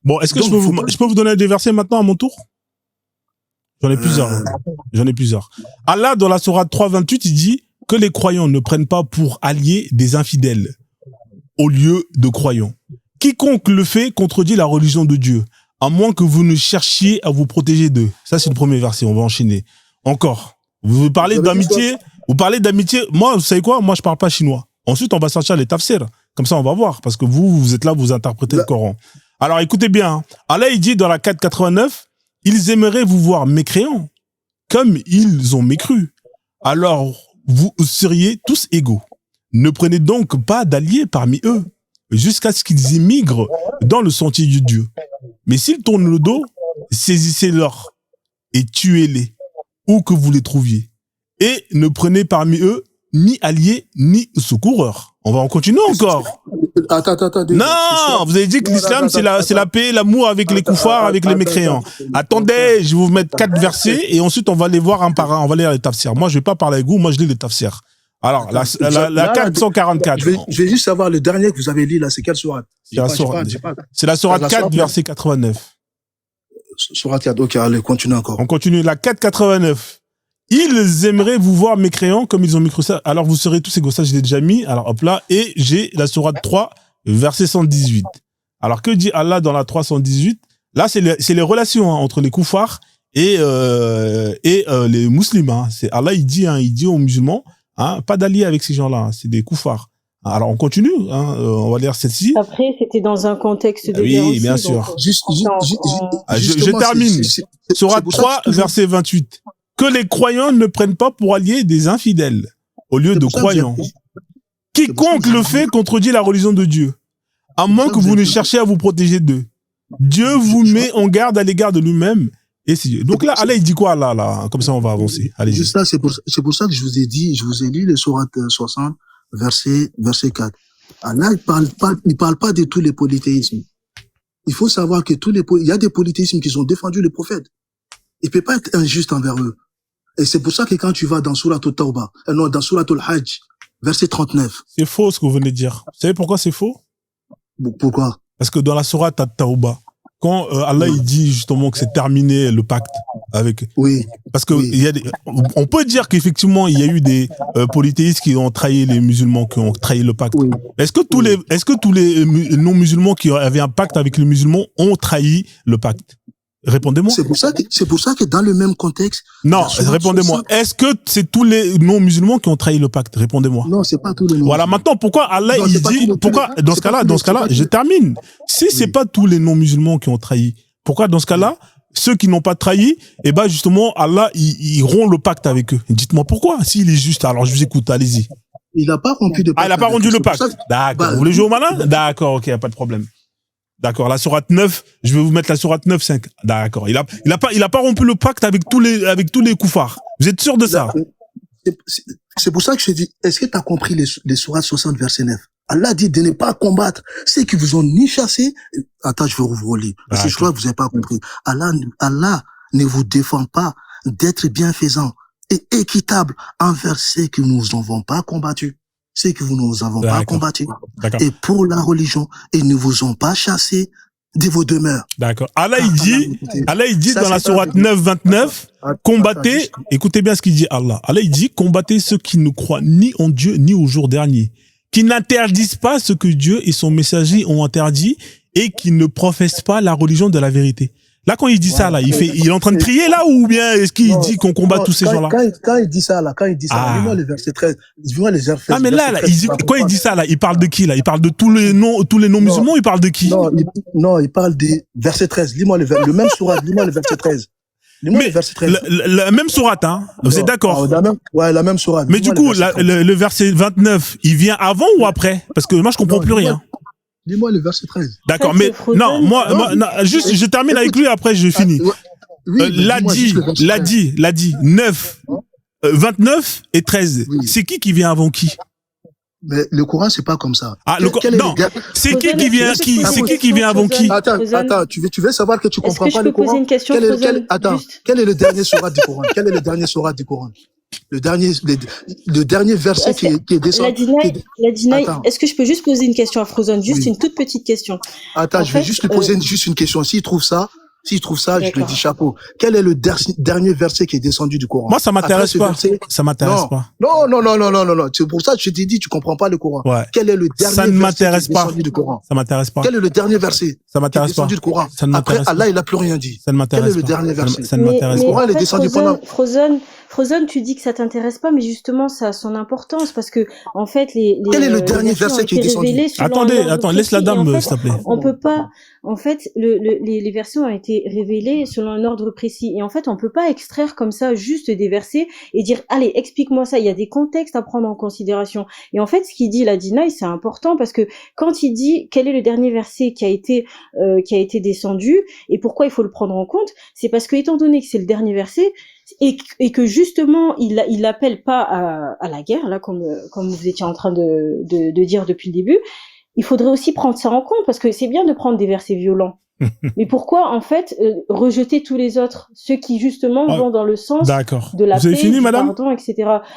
Bon, est-ce que Donc, je peux vous donner des versets maintenant à mon tour? J'en ai plusieurs. J'en ai plusieurs. Allah, dans la sourate 3:28, il dit que les croyants ne prennent pas pour alliés des infidèles au lieu de croyants. Quiconque le fait contredit la religion de Dieu, à moins que vous ne cherchiez à vous protéger d'eux. Ça, c'est le premier verset. On va enchaîner. Encore. Vous parlez d'amitié. Vous parlez d'amitié. Moi, vous savez quoi? Moi, je parle pas chinois. Ensuite, on va sortir les tafsirs. Comme ça, on va voir. Parce que vous êtes là, vous interprétez le Coran. Alors, écoutez bien. Hein. Allah, il dit dans la 489, ils aimeraient vous voir mécréants, comme ils ont mécru. Alors, vous seriez tous égaux. Ne prenez donc pas d'alliés parmi eux, jusqu'à ce qu'ils émigrent dans le sentier de Dieu. Mais s'ils tournent le dos, saisissez-leur et tuez-les, où que vous les trouviez. Et ne prenez parmi eux ni alliés, ni secoureurs. On va en continuer encore. Attends. Non, vous avez dit que l'islam, c'est la paix, l'amour avec les koufars, avec les mécréants. Attendez, je vais vous mettre 4 versets et ensuite on va les voir un par un. On va lire les tafsirs. Moi, je vais pas parler avec vous, moi je lis les tafsirs. Alors, la 444. Je vais juste savoir le dernier que vous avez lu là, c'est quelle sourate? C'est la sourate 4, verset 89. Sourate 4, ok, allez, continue encore. On continue, la 489. Ils aimeraient vous voir mécréants comme ils ont mécru ça. Alors vous serez tous égaux. Ça, je l'ai déjà mis. Alors hop là. Et j'ai la sourate 3, verset 118. Alors que dit Allah dans la 318? Là, c'est les relations entre les koufars et les musulmans. C'est Allah, il dit aux musulmans, pas d'alliés avec ces gens-là. Hein, c'est des koufars. Alors on continue. On va lire celle-ci. Après, c'était dans un contexte de guerre oui, aussi, bien sûr. Je termine. Sourate 3, verset 28. Que les croyants ne prennent pas pour alliés des infidèles, au lieu de croyants. Quiconque le fait contredit la religion de Dieu, à moins que vous ne cherchiez à vous protéger d'eux. Dieu vous met en garde à l'égard de lui-même. Et c'est Dieu. Donc là, Allah, il dit quoi là? Comme ça, on va avancer. Allez. Juste ça, c'est pour ça que je vous ai lu le sourate 60, verset 4. Allah, il parle pas de tous les polythéismes. Il faut savoir que il y a des polythéismes qui ont défendu les prophètes. Il peut pas être injuste envers eux. Et c'est pour ça que quand tu vas dans Surat al-Tawbah, dans Surat al-Hajj, verset 39. C'est faux ce que vous venez de dire. Vous savez pourquoi c'est faux? Pourquoi? Parce que dans la Surat al-Tawbah, quand Allah il dit justement que c'est terminé le pacte avec. Oui. Parce que on peut dire qu'effectivement il y a eu des polythéistes qui ont trahi les musulmans, qui ont trahi le pacte. Oui. Est-ce que tous les non-musulmans qui avaient un pacte avec les musulmans ont trahi le pacte? Répondez-moi. C'est pour ça que dans le même contexte. Non, répondez-moi. Est-ce que c'est tous les non-musulmans qui ont trahi le pacte? Répondez-moi. Non, c'est pas tous les non-musulmans. Voilà, maintenant, pourquoi Allah, il dit, dans ce cas-là, je termine. Si c'est pas tous les non-musulmans qui ont trahi, pourquoi dans ce cas-là, ceux qui n'ont pas trahi, justement, Allah, il rompt le pacte avec eux. Dites-moi pourquoi. S'il est juste, alors je vous écoute, allez-y. Il n'a pas rompu de pacte. Il n'a pas rendu le pacte. D'accord. Vous voulez jouer au malin? D'accord, ok, y a pas de problème. D'accord, la sourate 9, je vais vous mettre la sourate 9, 5. D'accord, il a pas rompu le pacte avec tous les koufars. Vous êtes sûr de ça? C'est pour ça que je te dis, est-ce que tu as compris les sourates 60, verset 9? Allah dit de ne pas combattre ceux qui vous ont ni chassé. Attends, je vais vous relire. Parce que je crois que vous n'avez pas compris. Allah ne vous défend pas d'être bienfaisant et équitable envers ceux qui nous n'avons pas combattus. Ceux que nous avons pas combattu. Et pour la religion, ils ne vous ont pas chassé de vos demeures. D'accord. Allah, il dit ça, dans la sourate 9, 29, combattez, écoutez bien ce qu'il dit Allah. Allah, il dit, combattez ceux qui ne croient ni en Dieu, ni au jour dernier, qui n'interdisent pas ce que Dieu et son messager ont interdit et qui ne professent pas la religion de la vérité. Là, quand il dit ça, là, il est en train de prier, là, ou bien est-ce qu'il dit qu'on combat tous ces gens-là? Quand il dit ça, dis-moi le verset 13, dis-moi les versets. Mais là, quand il dit ça, là, il parle de qui, là? Il parle de tous les non-musulmans, il parle de qui? Non, il parle des versets 13. Lis-moi le même sourate, lis-moi le verset 13. Lis-moi le verset 13. La même sourate, hein? Vous êtes d'accord? La même sourate. Mais du coup, le verset 29, il vient avant ou après? Parce que moi, je comprends plus rien. Dis-moi le verset 13. D'accord, mais non, juste, je termine avec lui, après je finis. L'a dit, 9, 29 et 13. Oui. C'est qui vient avant qui? Mais le Coran, c'est pas comme ça. Non, c'est qui vient avant qui? Attends, tu veux savoir que tu comprends pas le Coran? Quelle est le dernier sourate du Coran? Quel est le dernier sourate du Coran? Le dernier verset qui est descendu. La Dinaï, est-ce que je peux juste poser une question à Frozen? Juste une toute petite question. Attends, je vais juste lui poser juste une question. S'il trouve ça, je lui dis chapeau. Quel est le dernier verset qui est descendu du Coran? Moi, ça m'intéresse pas. Ça m'intéresse pas. Non. C'est pour ça que je t'ai dit, tu comprends pas le Coran. Ouais. Quel est le dernier verset qui est descendu du Coran? Ça m'intéresse pas. Quel est le dernier verset ça m'intéresse qui est descendu du Coran? Ça ne m'intéresse Après, Allah, il a plus rien dit. Ça ne m'intéresse pas. Quel est le dernier verset? Ça ne m'intéresse pas. Le Coran, il est descendu pendant... Frozen, tu dis que ça t'intéresse pas, mais justement, ça a son importance parce que, en fait, quel est le dernier verset qui est descendu? Attendez, laisse la dame, s'il te plaît. On peut pas, en fait, les versets ont été révélés selon un ordre précis. Et en fait, on peut pas extraire comme ça juste des versets et dire, allez, explique-moi ça. Il y a des contextes à prendre en considération. Et en fait, ce qu'il dit, la Dinaï, c'est important parce que quand il dit quel est le dernier verset qui a été descendu et pourquoi il faut le prendre en compte, c'est parce que étant donné que c'est le dernier verset, et que justement il appelle pas à la guerre là comme vous étiez en train de dire depuis le début, il faudrait aussi prendre ça en compte parce que c'est bien de prendre des versets violents. Mais pourquoi en fait rejeter tous les autres, ceux qui justement vont dans le sens de la paix, du pardon, etc.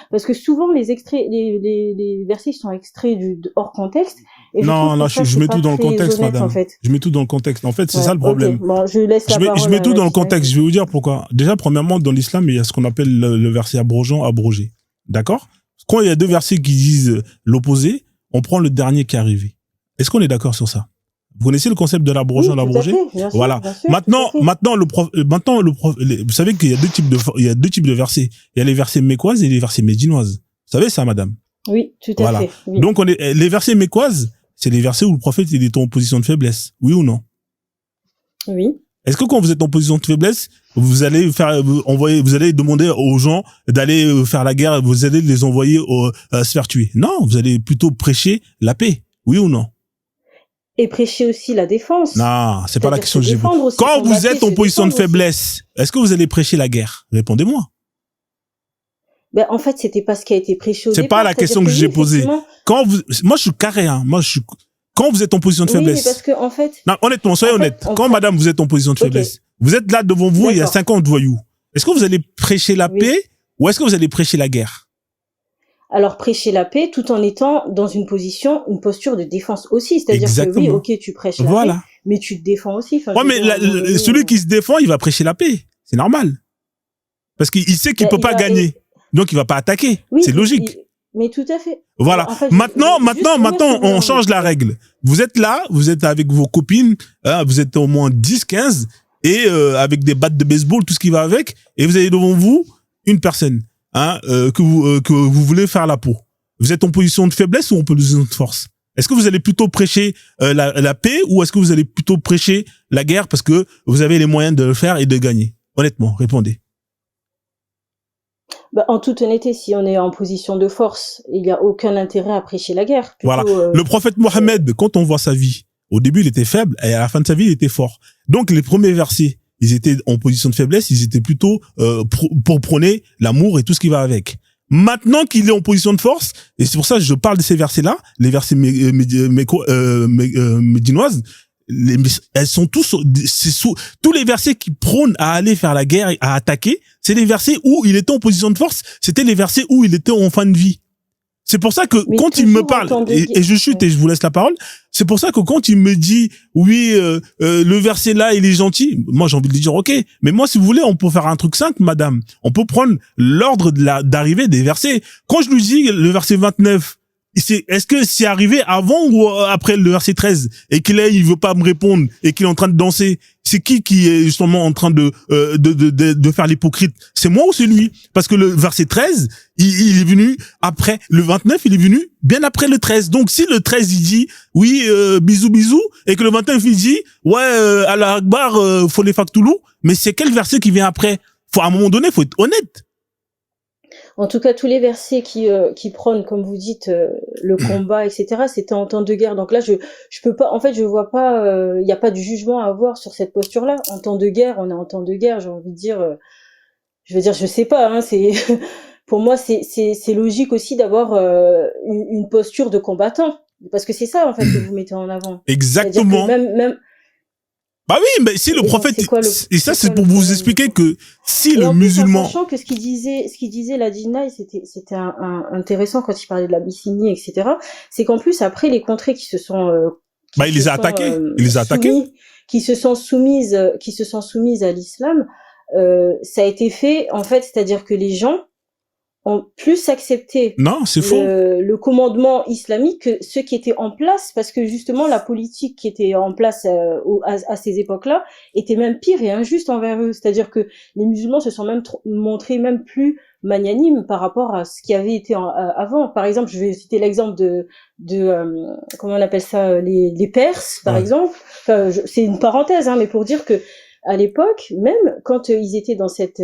Parce que souvent les extraits, les versets sont extraits hors contexte. Et non, je mets tout dans le contexte, honnête, madame. En fait. Je mets tout dans le contexte. En fait, c'est ça le problème. Okay. Bon, je mets tout dans le contexte. Je vais vous dire pourquoi. Déjà, premièrement, dans l'islam, il y a ce qu'on appelle le verset abrogeant, abrogé. D'accord? Quand il y a deux versets qui disent l'opposé, on prend le dernier qui est arrivé. Est-ce qu'on est d'accord sur ça? Vous connaissez le concept de l'abrogeant, l'abrogé? Voilà. Maintenant, vous savez qu'il y a deux types de versets. Il y a les versets mécoises et les versets médinoises. Vous savez ça, madame? Oui, tout à fait. Oui. Donc, les versets mécoises, c'est les versets où le prophète est en position de faiblesse. Oui ou non? Oui. Est-ce que quand vous êtes en position de faiblesse, vous allez demander aux gens d'aller faire la guerre, vous allez les envoyer se faire tuer? Non, vous allez plutôt prêcher la paix. Oui ou non? Et prêcher aussi la défense. Non, c'est pas la question que j'ai posée. Quand vous êtes en position de faiblesse, est-ce que vous allez prêcher la guerre? Répondez-moi. Ben, en fait, c'était pas ce qui a été prêché au départ. C'est pas la question que j'ai posée. Moi, je suis carré, hein. Quand vous êtes en position de faiblesse. Oui, mais parce que, en fait. Non, honnêtement, soyez honnête. Quand madame, vous êtes en position de faiblesse, vous êtes là devant vous, il y a 50 voyous. Est-ce que vous allez prêcher la paix ou est-ce que vous allez prêcher la guerre? Alors, prêcher la paix tout en étant dans une posture de défense aussi. C'est-à-dire que oui, ok, tu prêches la paix, mais tu te défends aussi. Enfin, mais celui qui se défend, il va prêcher la paix. C'est normal. Parce qu'il sait qu'il peut pas gagner. Donc, il va pas attaquer. Oui, c'est logique. Mais tout à fait. Voilà. En fait, maintenant, on change la règle. Vous êtes là, vous êtes avec vos copines, hein, vous êtes au moins 10, 15, et avec des battes de baseball, tout ce qui va avec, et vous avez devant vous une personne. Hein, que vous voulez faire la peau. Vous êtes en position de faiblesse ou en position de force? Est-ce que vous allez plutôt prêcher la paix ou est-ce que vous allez plutôt prêcher la guerre parce que vous avez les moyens de le faire et de gagner? Honnêtement, répondez. Bah, en toute honnêteté, si on est en position de force, il n'y a aucun intérêt à prêcher la guerre. Plutôt, voilà. Le prophète Mohammed, quand on voit sa vie, au début il était faible et à la fin de sa vie il était fort. Donc les premiers versets, ils étaient en position de faiblesse, ils étaient plutôt pour prôner l'amour et tout ce qui va avec. Maintenant qu'il est en position de force, et c'est pour ça que je parle de ces versets-là, les versets médinoises, elles sont tous les versets qui prônent à aller faire la guerre et à attaquer, c'est les versets où il était en position de force, c'était les versets où il était en fin de vie. C'est pour ça que quand il me parle, et je chute et je vous laisse la parole, c'est pour ça que quand il me dit, oui, le verset là, il est gentil, moi j'ai envie de lui dire, ok, mais moi si vous voulez, on peut faire un truc simple, madame. On peut prendre l'ordre d'arrivée des versets. Quand je lui dis le verset 29, est-ce que c'est arrivé avant ou après le verset 13 et qu'il il veut pas me répondre et qu'il est en train de danser? C'est qui est justement en train de faire l'hypocrite? C'est moi ou c'est lui? Parce que le verset 13, il est venu après le 29, il est venu bien après le 13. Donc si le 13 il dit oui bisous bisous et que le 29 il dit ouais Allah Akbar faut les factoulou, mais c'est quel verset qui vient après? À un moment donné, faut être honnête. En tout cas, tous les versets qui prônent, comme vous dites, le combat, etc., c'était en temps de guerre. Donc là, je peux pas, en fait, je vois pas, il y a pas de jugement à avoir sur cette posture-là. En temps de guerre, on est en temps de guerre, j'ai envie de dire, je sais pas, hein, c'est, pour moi, c'est logique aussi d'avoir une posture de combattant. Parce que c'est ça, en fait, que vous mettez en avant. Exactement. Même Bah oui, mais si le prophète, et ça c'est pour vous expliquer que si le musulman. Sachant que ce qu'il disait la Dina, c'était intéressant quand il parlait de l'Abyssinie, etc. C'est qu'en plus après les contrées qui se sont il les a attaqués. Il les a attaqués. Qui se sont soumises à l'islam, ça a été fait en fait, c'est-à-dire que les gens ont plus accepté le commandement islamique que ceux qui étaient en place, parce que justement la politique qui était en place à ces époques-là était même pire et injuste envers eux. C'est-à-dire que les musulmans se sont même montrés même plus magnanimes par rapport à ce qui avait été avant. Par exemple, je vais citer l'exemple de comment on appelle ça, les Perses, par exemple. Enfin, c'est une parenthèse, hein, mais pour dire que à l'époque, même quand ils étaient dans cette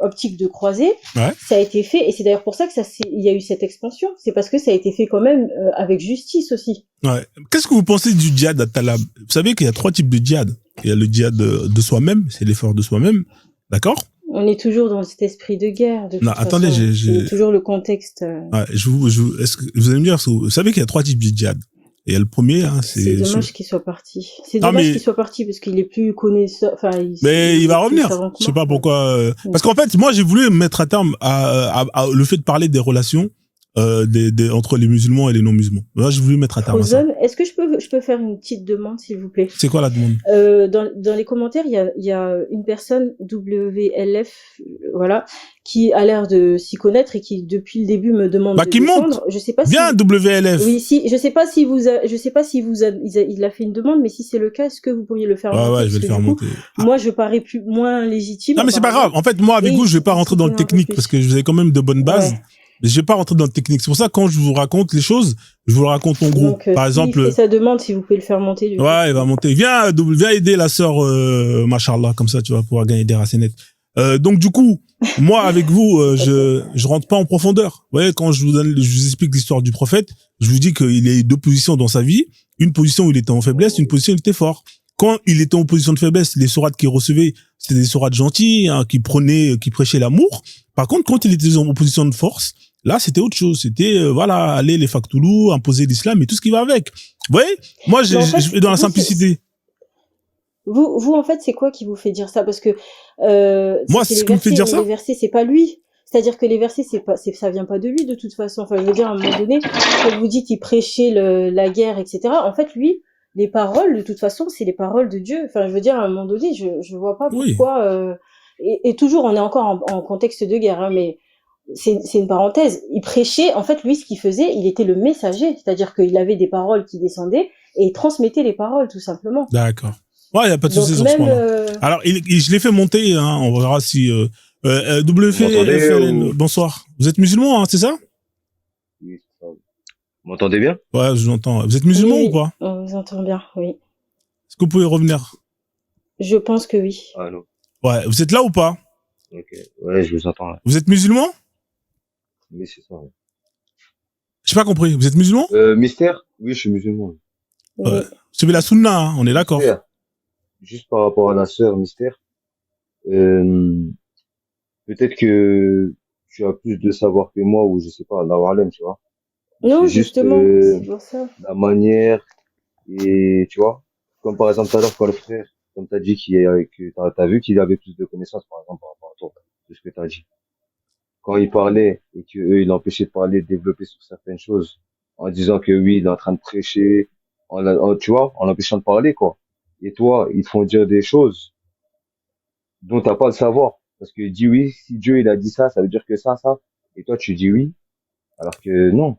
optique de croisée, ça a été fait, et c'est d'ailleurs pour ça que il y a eu cette expansion. C'est parce que ça a été fait quand même avec justice aussi. Ouais. Qu'est-ce que vous pensez du djihad à Talab? Vous savez qu'il y a 3 types de djihad. Il y a le djihad de soi-même, c'est l'effort de soi-même, d'accord? On est toujours dans cet esprit de guerre. De attendez, j'ai toujours le contexte. Ouais, est-ce que vous allez me dire, vous savez qu'il y a 3 types de djihad? Et le premier, hein, c'est dommage qu'il soit parti. C'est dommage qu'il soit parti parce qu'il est plus connaisseur. Enfin, mais il va revenir. Je sais pas pourquoi. Parce qu'en fait, moi, j'ai voulu mettre à terme à le fait de parler des relations entre les musulmans et les non-musulmans. Là, j'ai voulu mettre à terme à ça. Est-ce que je peux faire une petite demande, s'il vous plaît? C'est quoi la demande? Dans les commentaires, il y a une personne WLF, voilà, qui a l'air de s'y connaître et qui depuis le début me demande de qui monte. Je sais pas bien WLF. Oui, je sais pas si il a fait une demande, mais si c'est le cas, est-ce que vous pourriez le faire monter? Ouais, je vais le faire monter. Moi, je parais moins légitime. Non, mais c'est pas grave. En fait, moi, avec vous, je vais pas rentrer dans le technique parce que vous avez quand même de bonnes bases. Mais je vais pas rentrer dans le technique. C'est pour ça que quand je vous raconte les choses, je vous le raconte en gros. Donc, par exemple. Il fait sa demande, si vous pouvez le faire monter. Il va monter. Viens aider la sœur, machallah, comme ça, tu vas pouvoir gagner des racinettes. Donc, du coup, moi, avec vous, je rentre pas en profondeur. Vous voyez, quand je vous explique l'histoire du prophète, je vous dis qu'il y a eu 2 positions dans sa vie. Une position où il était en faiblesse, une position où il était fort. Quand il était en position de faiblesse, les sourates qu'il recevait, c'était des sourates gentilles, hein, qui prêchaient l'amour. Par contre, quand il était en position de force, là, c'était autre chose. C'était, aller les factoulous, imposer l'islam et tout ce qui va avec. Vous voyez? Moi, je vais dans la simplicité. Vous, en fait, c'est quoi qui vous fait dire ça? Parce que, moi, c'est ce qui me fait dire ça. Les versets, c'est pas lui. C'est-à-dire que les versets, ça vient pas de lui, de toute façon. Enfin, je veux dire, à un moment donné, quand vous dites, il prêchait la guerre, etc. En fait, lui, les paroles, de toute façon, c'est les paroles de Dieu. Enfin, je veux dire, à un moment donné, je vois pas pourquoi, et toujours, on est encore en contexte de guerre, hein, mais c'est une parenthèse. Il prêchait, en fait, lui, ce qu'il faisait, il était le messager. C'est-à-dire qu'il avait des paroles qui descendaient et il transmettait les paroles, tout simplement. D'accord. Ouais, y a pas de souci sur ce point-là. Alors, je l'ai fait monter, hein, on verra si, WFLN, bonsoir. Vous êtes musulman, hein, c'est ça? Oui, c'est ça. Vous m'entendez bien? Ouais, je vous entends. Vous êtes musulman ou pas? On vous entend bien, oui. Est-ce que vous pouvez revenir? Je pense que oui. Allô? Ouais, vous êtes là ou pas? Ok, ouais, je vous entends là. Vous êtes musulman? Oui, c'est ça. Ouais. J'ai pas compris. Vous êtes musulman? Mystère? Oui, je suis musulman. Oui. C'est la sunna, hein, on est d'accord. Juste par rapport à la sœur Mystère, peut-être que tu as plus de savoir que moi, ou je sais pas, Allahu Alam, tu vois. Non, c'est justement, juste, c'est pour ça. La manière, et tu vois, comme par exemple tout à l'heure, quand le frère, comme t'as dit, t'as vu qu'il avait plus de connaissances, par exemple, par rapport à toi, de ce que t'as dit. Quand il parlait, et que eux, il l'empêchait de parler, de développer sur certaines choses, en disant que oui, il est en train de prêcher, tu vois, en l'empêchant de parler, quoi. Et toi, ils te font dire des choses dont t'as pas le savoir. Parce que dis oui, si Dieu, il a dit ça, ça veut dire que ça. Et toi, tu dis oui. Alors que non.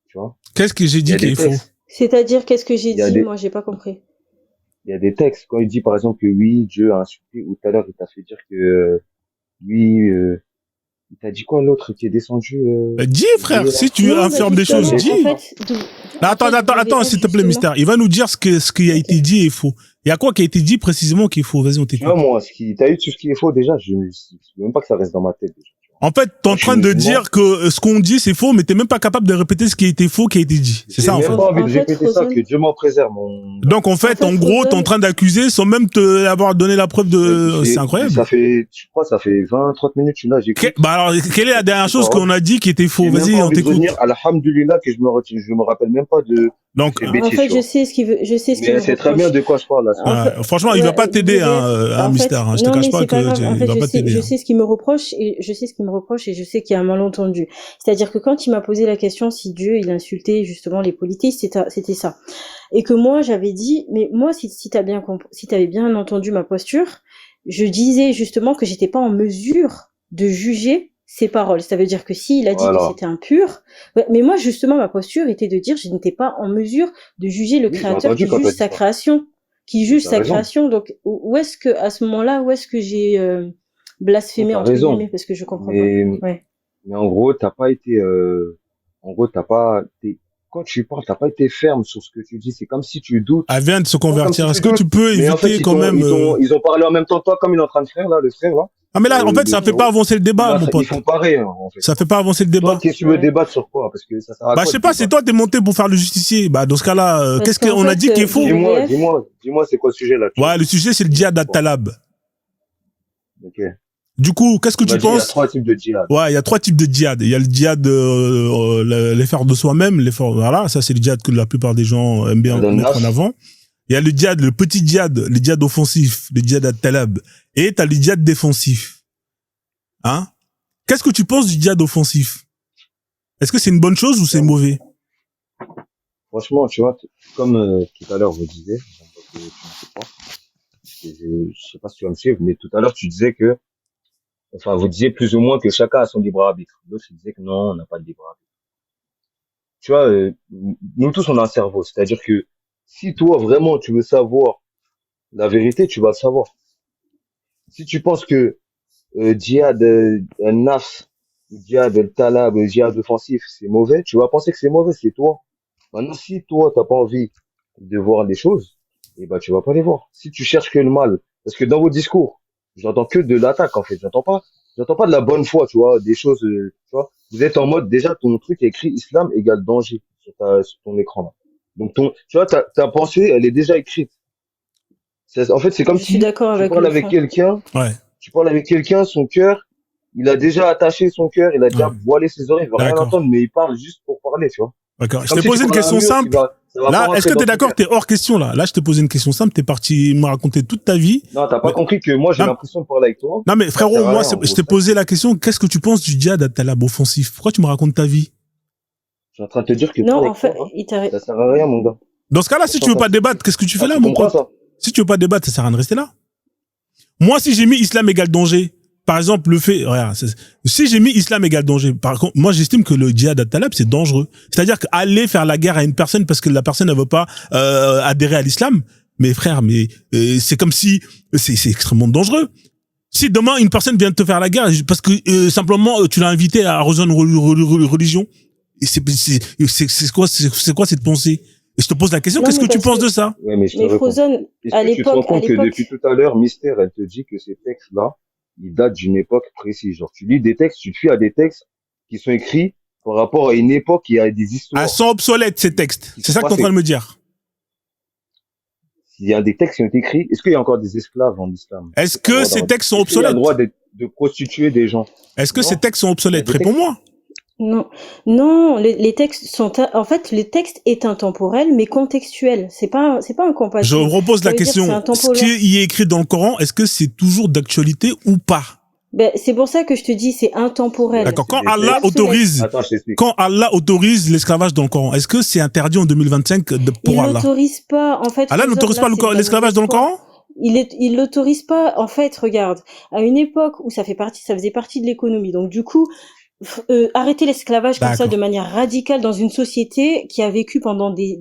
Tu vois? Qu'est-ce que j'ai dit qu'il est faux? C'est-à-dire, qu'est-ce que j'ai dit? Moi, j'ai pas compris. Il y a des textes. Quand il dit, par exemple, que oui, Dieu a insulté, ou tout à l'heure, il t'a fait dire que, oui, il t'a dit quoi, l'autre qui est descendu, dis, frère, si tu affirmes des choses, dis. En fait, attends, s'il te plaît, Mystère. Il va nous dire ce qui a été dit est faux. Il y a quoi qui a été dit précisément qui est faux? Vas-y, on t'écoute. Tu vois, moi, t'as eu tout ce qui est faux, déjà, je veux même pas que ça reste dans ma tête, déjà. En fait, t'es en train de dire que ce qu'on dit, c'est faux, mais t'es même pas capable de répéter ce qui a été faux, qui a été dit. C'est ça, en fait. J'ai même pas envie de répéter ça, que Dieu m'en préserve. Donc, en fait, en gros, t'es en train d'accuser sans même te avoir donné la preuve de... C'est incroyable. Je crois, ça fait 20, 30 minutes, je suis là, j'écoute. Bah alors, quelle est la dernière chose qu'on a dit qui était faux? Vas-y, on t'écoute. Alhamdulillah, que je me rappelle même pas de Donc, C'est En bêtise, fait, tu vois. je sais ce qu'il Mais me c'est très bien reproche. de quoi je parle là. En fait, franchement, il va ouais, pas t'aider, en fait, Mystère. Hein. Je te non, cache mais pas c'est pas que grave. En il fait, va pas t'aider. je Hein. sais ce qu'il me reproche et je sais ce qu'il me reproche et je sais qu'il y a un malentendu. C'est-à-dire que quand il m'a posé la question si Dieu, il insultait justement les polythéistes, c'était ça. Et que moi, j'avais dit, mais moi, si t'avais bien entendu ma posture, je disais justement que j'étais pas en mesure de juger ses paroles. Ça veut dire que s'il a dit que Voilà. c'était impur, ouais, mais moi, justement, ma posture était de dire, je n'étais pas en mesure de juger le Oui, j'ai créateur entendu qui quand t'as juge dit sa ça. création, T'as raison. Donc, où est-ce que, à ce moment-là, où est-ce que j'ai Non, blasphémé, t'as entre raison. guillemets, parce que je comprends pas. Mais, Ouais. mais en gros, t'as pas été, en gros, quand tu parles, t'as pas été ferme sur ce que tu dis. C'est comme si tu doutes. Elle vient de se Pas comme si convertir. Est-ce tu que doutes. tu peux Mais en fait, éviter quand même ils ont parlé en même temps que toi, comme il est en train de faire, là, le frère, là. Ah, mais là, en fait, Le ça fait Mm. pas frérot. avancer le débat, mon Ils pote. font pareil, hein, en fait. Ça fait pas avancer le Toi, débat. qu'est-ce que tu veux Ouais. débattre sur quoi? Parce que ça sert à Bah, quoi je sais de pas, c'est débattre? toi, t'es monté pour faire le justicier. Bah, dans ce cas-là, Parce qu'est-ce qu'en qu'on a fait, dit qui est faux? WF, Dis-moi, c'est quoi le sujet, là? Ouais, le sujet, c'est le djihad C'est quoi? al-Talab. Ok. Du coup, qu'est-ce que Tu m'as tu dit, il y a penses? 3 types de djihad. Ouais, il y a 3 types de djihad. Il y a le djihad, l'effort de soi-même, l'effort, voilà, ça c'est le djihad que la plupart des gens aiment bien Djihad mettre en al-Nafs. avant. Il y a le djihad, le petit djihad, le djihad offensif, le djihad al-Talab. Et t'as le djihad défensif. Hein? Qu'est-ce que tu penses du djihad offensif? Est-ce que c'est une bonne chose ou c'est mauvais? Franchement, tu vois, comme tout à l'heure, vous disiez, j'aime pas que tu me sais pas, parce que je sais pas si tu vas me suivre, mais tout à l'heure, tu disais que, enfin, vous disiez plus ou moins que chacun a son libre arbitre. L'autre, il disait que non, on n'a pas de libre arbitre. Tu vois, nous tous, on a un cerveau. C'est-à-dire que si toi, vraiment, tu veux savoir la vérité, tu vas le savoir. Si tu penses que djihad al-Nafs, djihad al-Talab, djihad offensif, c'est mauvais, tu vas penser que c'est mauvais, c'est toi. Maintenant, si toi, t'as pas envie de voir les choses, eh ben, tu vas pas les voir. Si tu cherches que le mal, parce que dans vos discours, j'entends que de l'attaque, en fait. J'entends pas de la bonne foi, tu vois, des choses, tu vois. Vous êtes en mode, déjà, ton truc est écrit islam égale danger sur ton écran, là. Donc, tu vois, ta pensée, elle est déjà écrite. En fait, c'est comme je suis si d'accord tu avec parles le avec frère. quelqu'un, Ouais. son cœur, il a déjà attaché son cœur, il a déjà Ouais. voilé ses oreilles, il va rien D'accord. entendre, mais il parle juste pour parler, tu vois. D'accord. C'est Je comme t'ai si tu posé une parles à un question mur, simple. ça va pas Là, est-ce rentrer que dans t'es ton d'accord? cœur. T'es hors question, là. Là, je t'ai posé une question simple. T'es parti me raconter toute ta vie. Non, t'as pas Mais- compris que moi, j'ai Non. l'impression de parler avec toi. Non, mais Ça frérot, sert à moi, rien, en je gros, t'ai ça. posé la question. Qu'est-ce que tu penses du djihad al-Talab offensif? Pourquoi tu me racontes ta vie? Je suis en train de te dire que Non, parler en avec toi, fait, hein, ça sert à rien, mon gars. Dans ce cas-là, si tu veux pas débattre, qu'est-ce que tu fais là, mon comprends pote? ça? Si tu veux pas débattre, ça sert à rien de rester là. Moi, si j'ai mis islam égale danger, par exemple, le fait, regarde, si j'ai mis islam égale danger, par contre, moi, j'estime que le djihad al-Talab, c'est dangereux. C'est-à-dire qu'aller faire la guerre à une personne parce que la personne ne veut pas adhérer à l'islam, mais frère, c'est comme si c'est extrêmement dangereux. Si demain une personne vient te faire la guerre parce que simplement tu l'as invité à rejoindre une religion, et c'est quoi cette pensée? Et je te pose la question, Non, qu'est-ce mais que tu parce penses que- de ça? Ouais, mais je te mais réponds. Frozone, Est-ce à que tu te rends l'époque, compte que depuis tout à l'heure, Mystère, elle te dit que ces textes-là, ils datent d'une époque précise. Genre, tu lis des textes, tu te fies à des textes qui sont écrits par rapport à une époque qui a des histoires. Elles sont obsolètes, ces textes. Qui C'est sont ça que t'es en passées. train de me dire. Il y a des textes qui ont été écrits. Est-ce qu'il y a encore des esclaves en islam? Est-ce que ces textes sont Est-ce qu'il y a obsolètes? le droit de prostituer des gens? Est-ce que Non. ces textes sont obsolètes? Il y a des textes- Réponds-moi. non, les textes sont, en fait, le texte est intemporel, mais contextuel. C'est pas incompatible. Je repose Ça la veut dire question. c'est Ce intemporel. qui y est écrit dans le Coran, est-ce que c'est toujours d'actualité ou pas? Ben, c'est pour ça que je te dis, c'est intemporel. D'accord. c'est Quand des Allah textes. autorise, Attends, je t'explique. quand Allah autorise l'esclavage dans le Coran, est-ce que c'est interdit en 2025 pour Il Allah? l'autorise pas, en fait. Allah Frozone, n'autorise là, pas c'est de la l'esclavage dans le mauvaise foi. Coran? Il l'autorise pas. En fait, regarde, à une époque où ça faisait partie de l'économie. Donc, du coup, arrêter l'esclavage comme ça D'accord. de manière radicale dans une société qui a vécu pendant des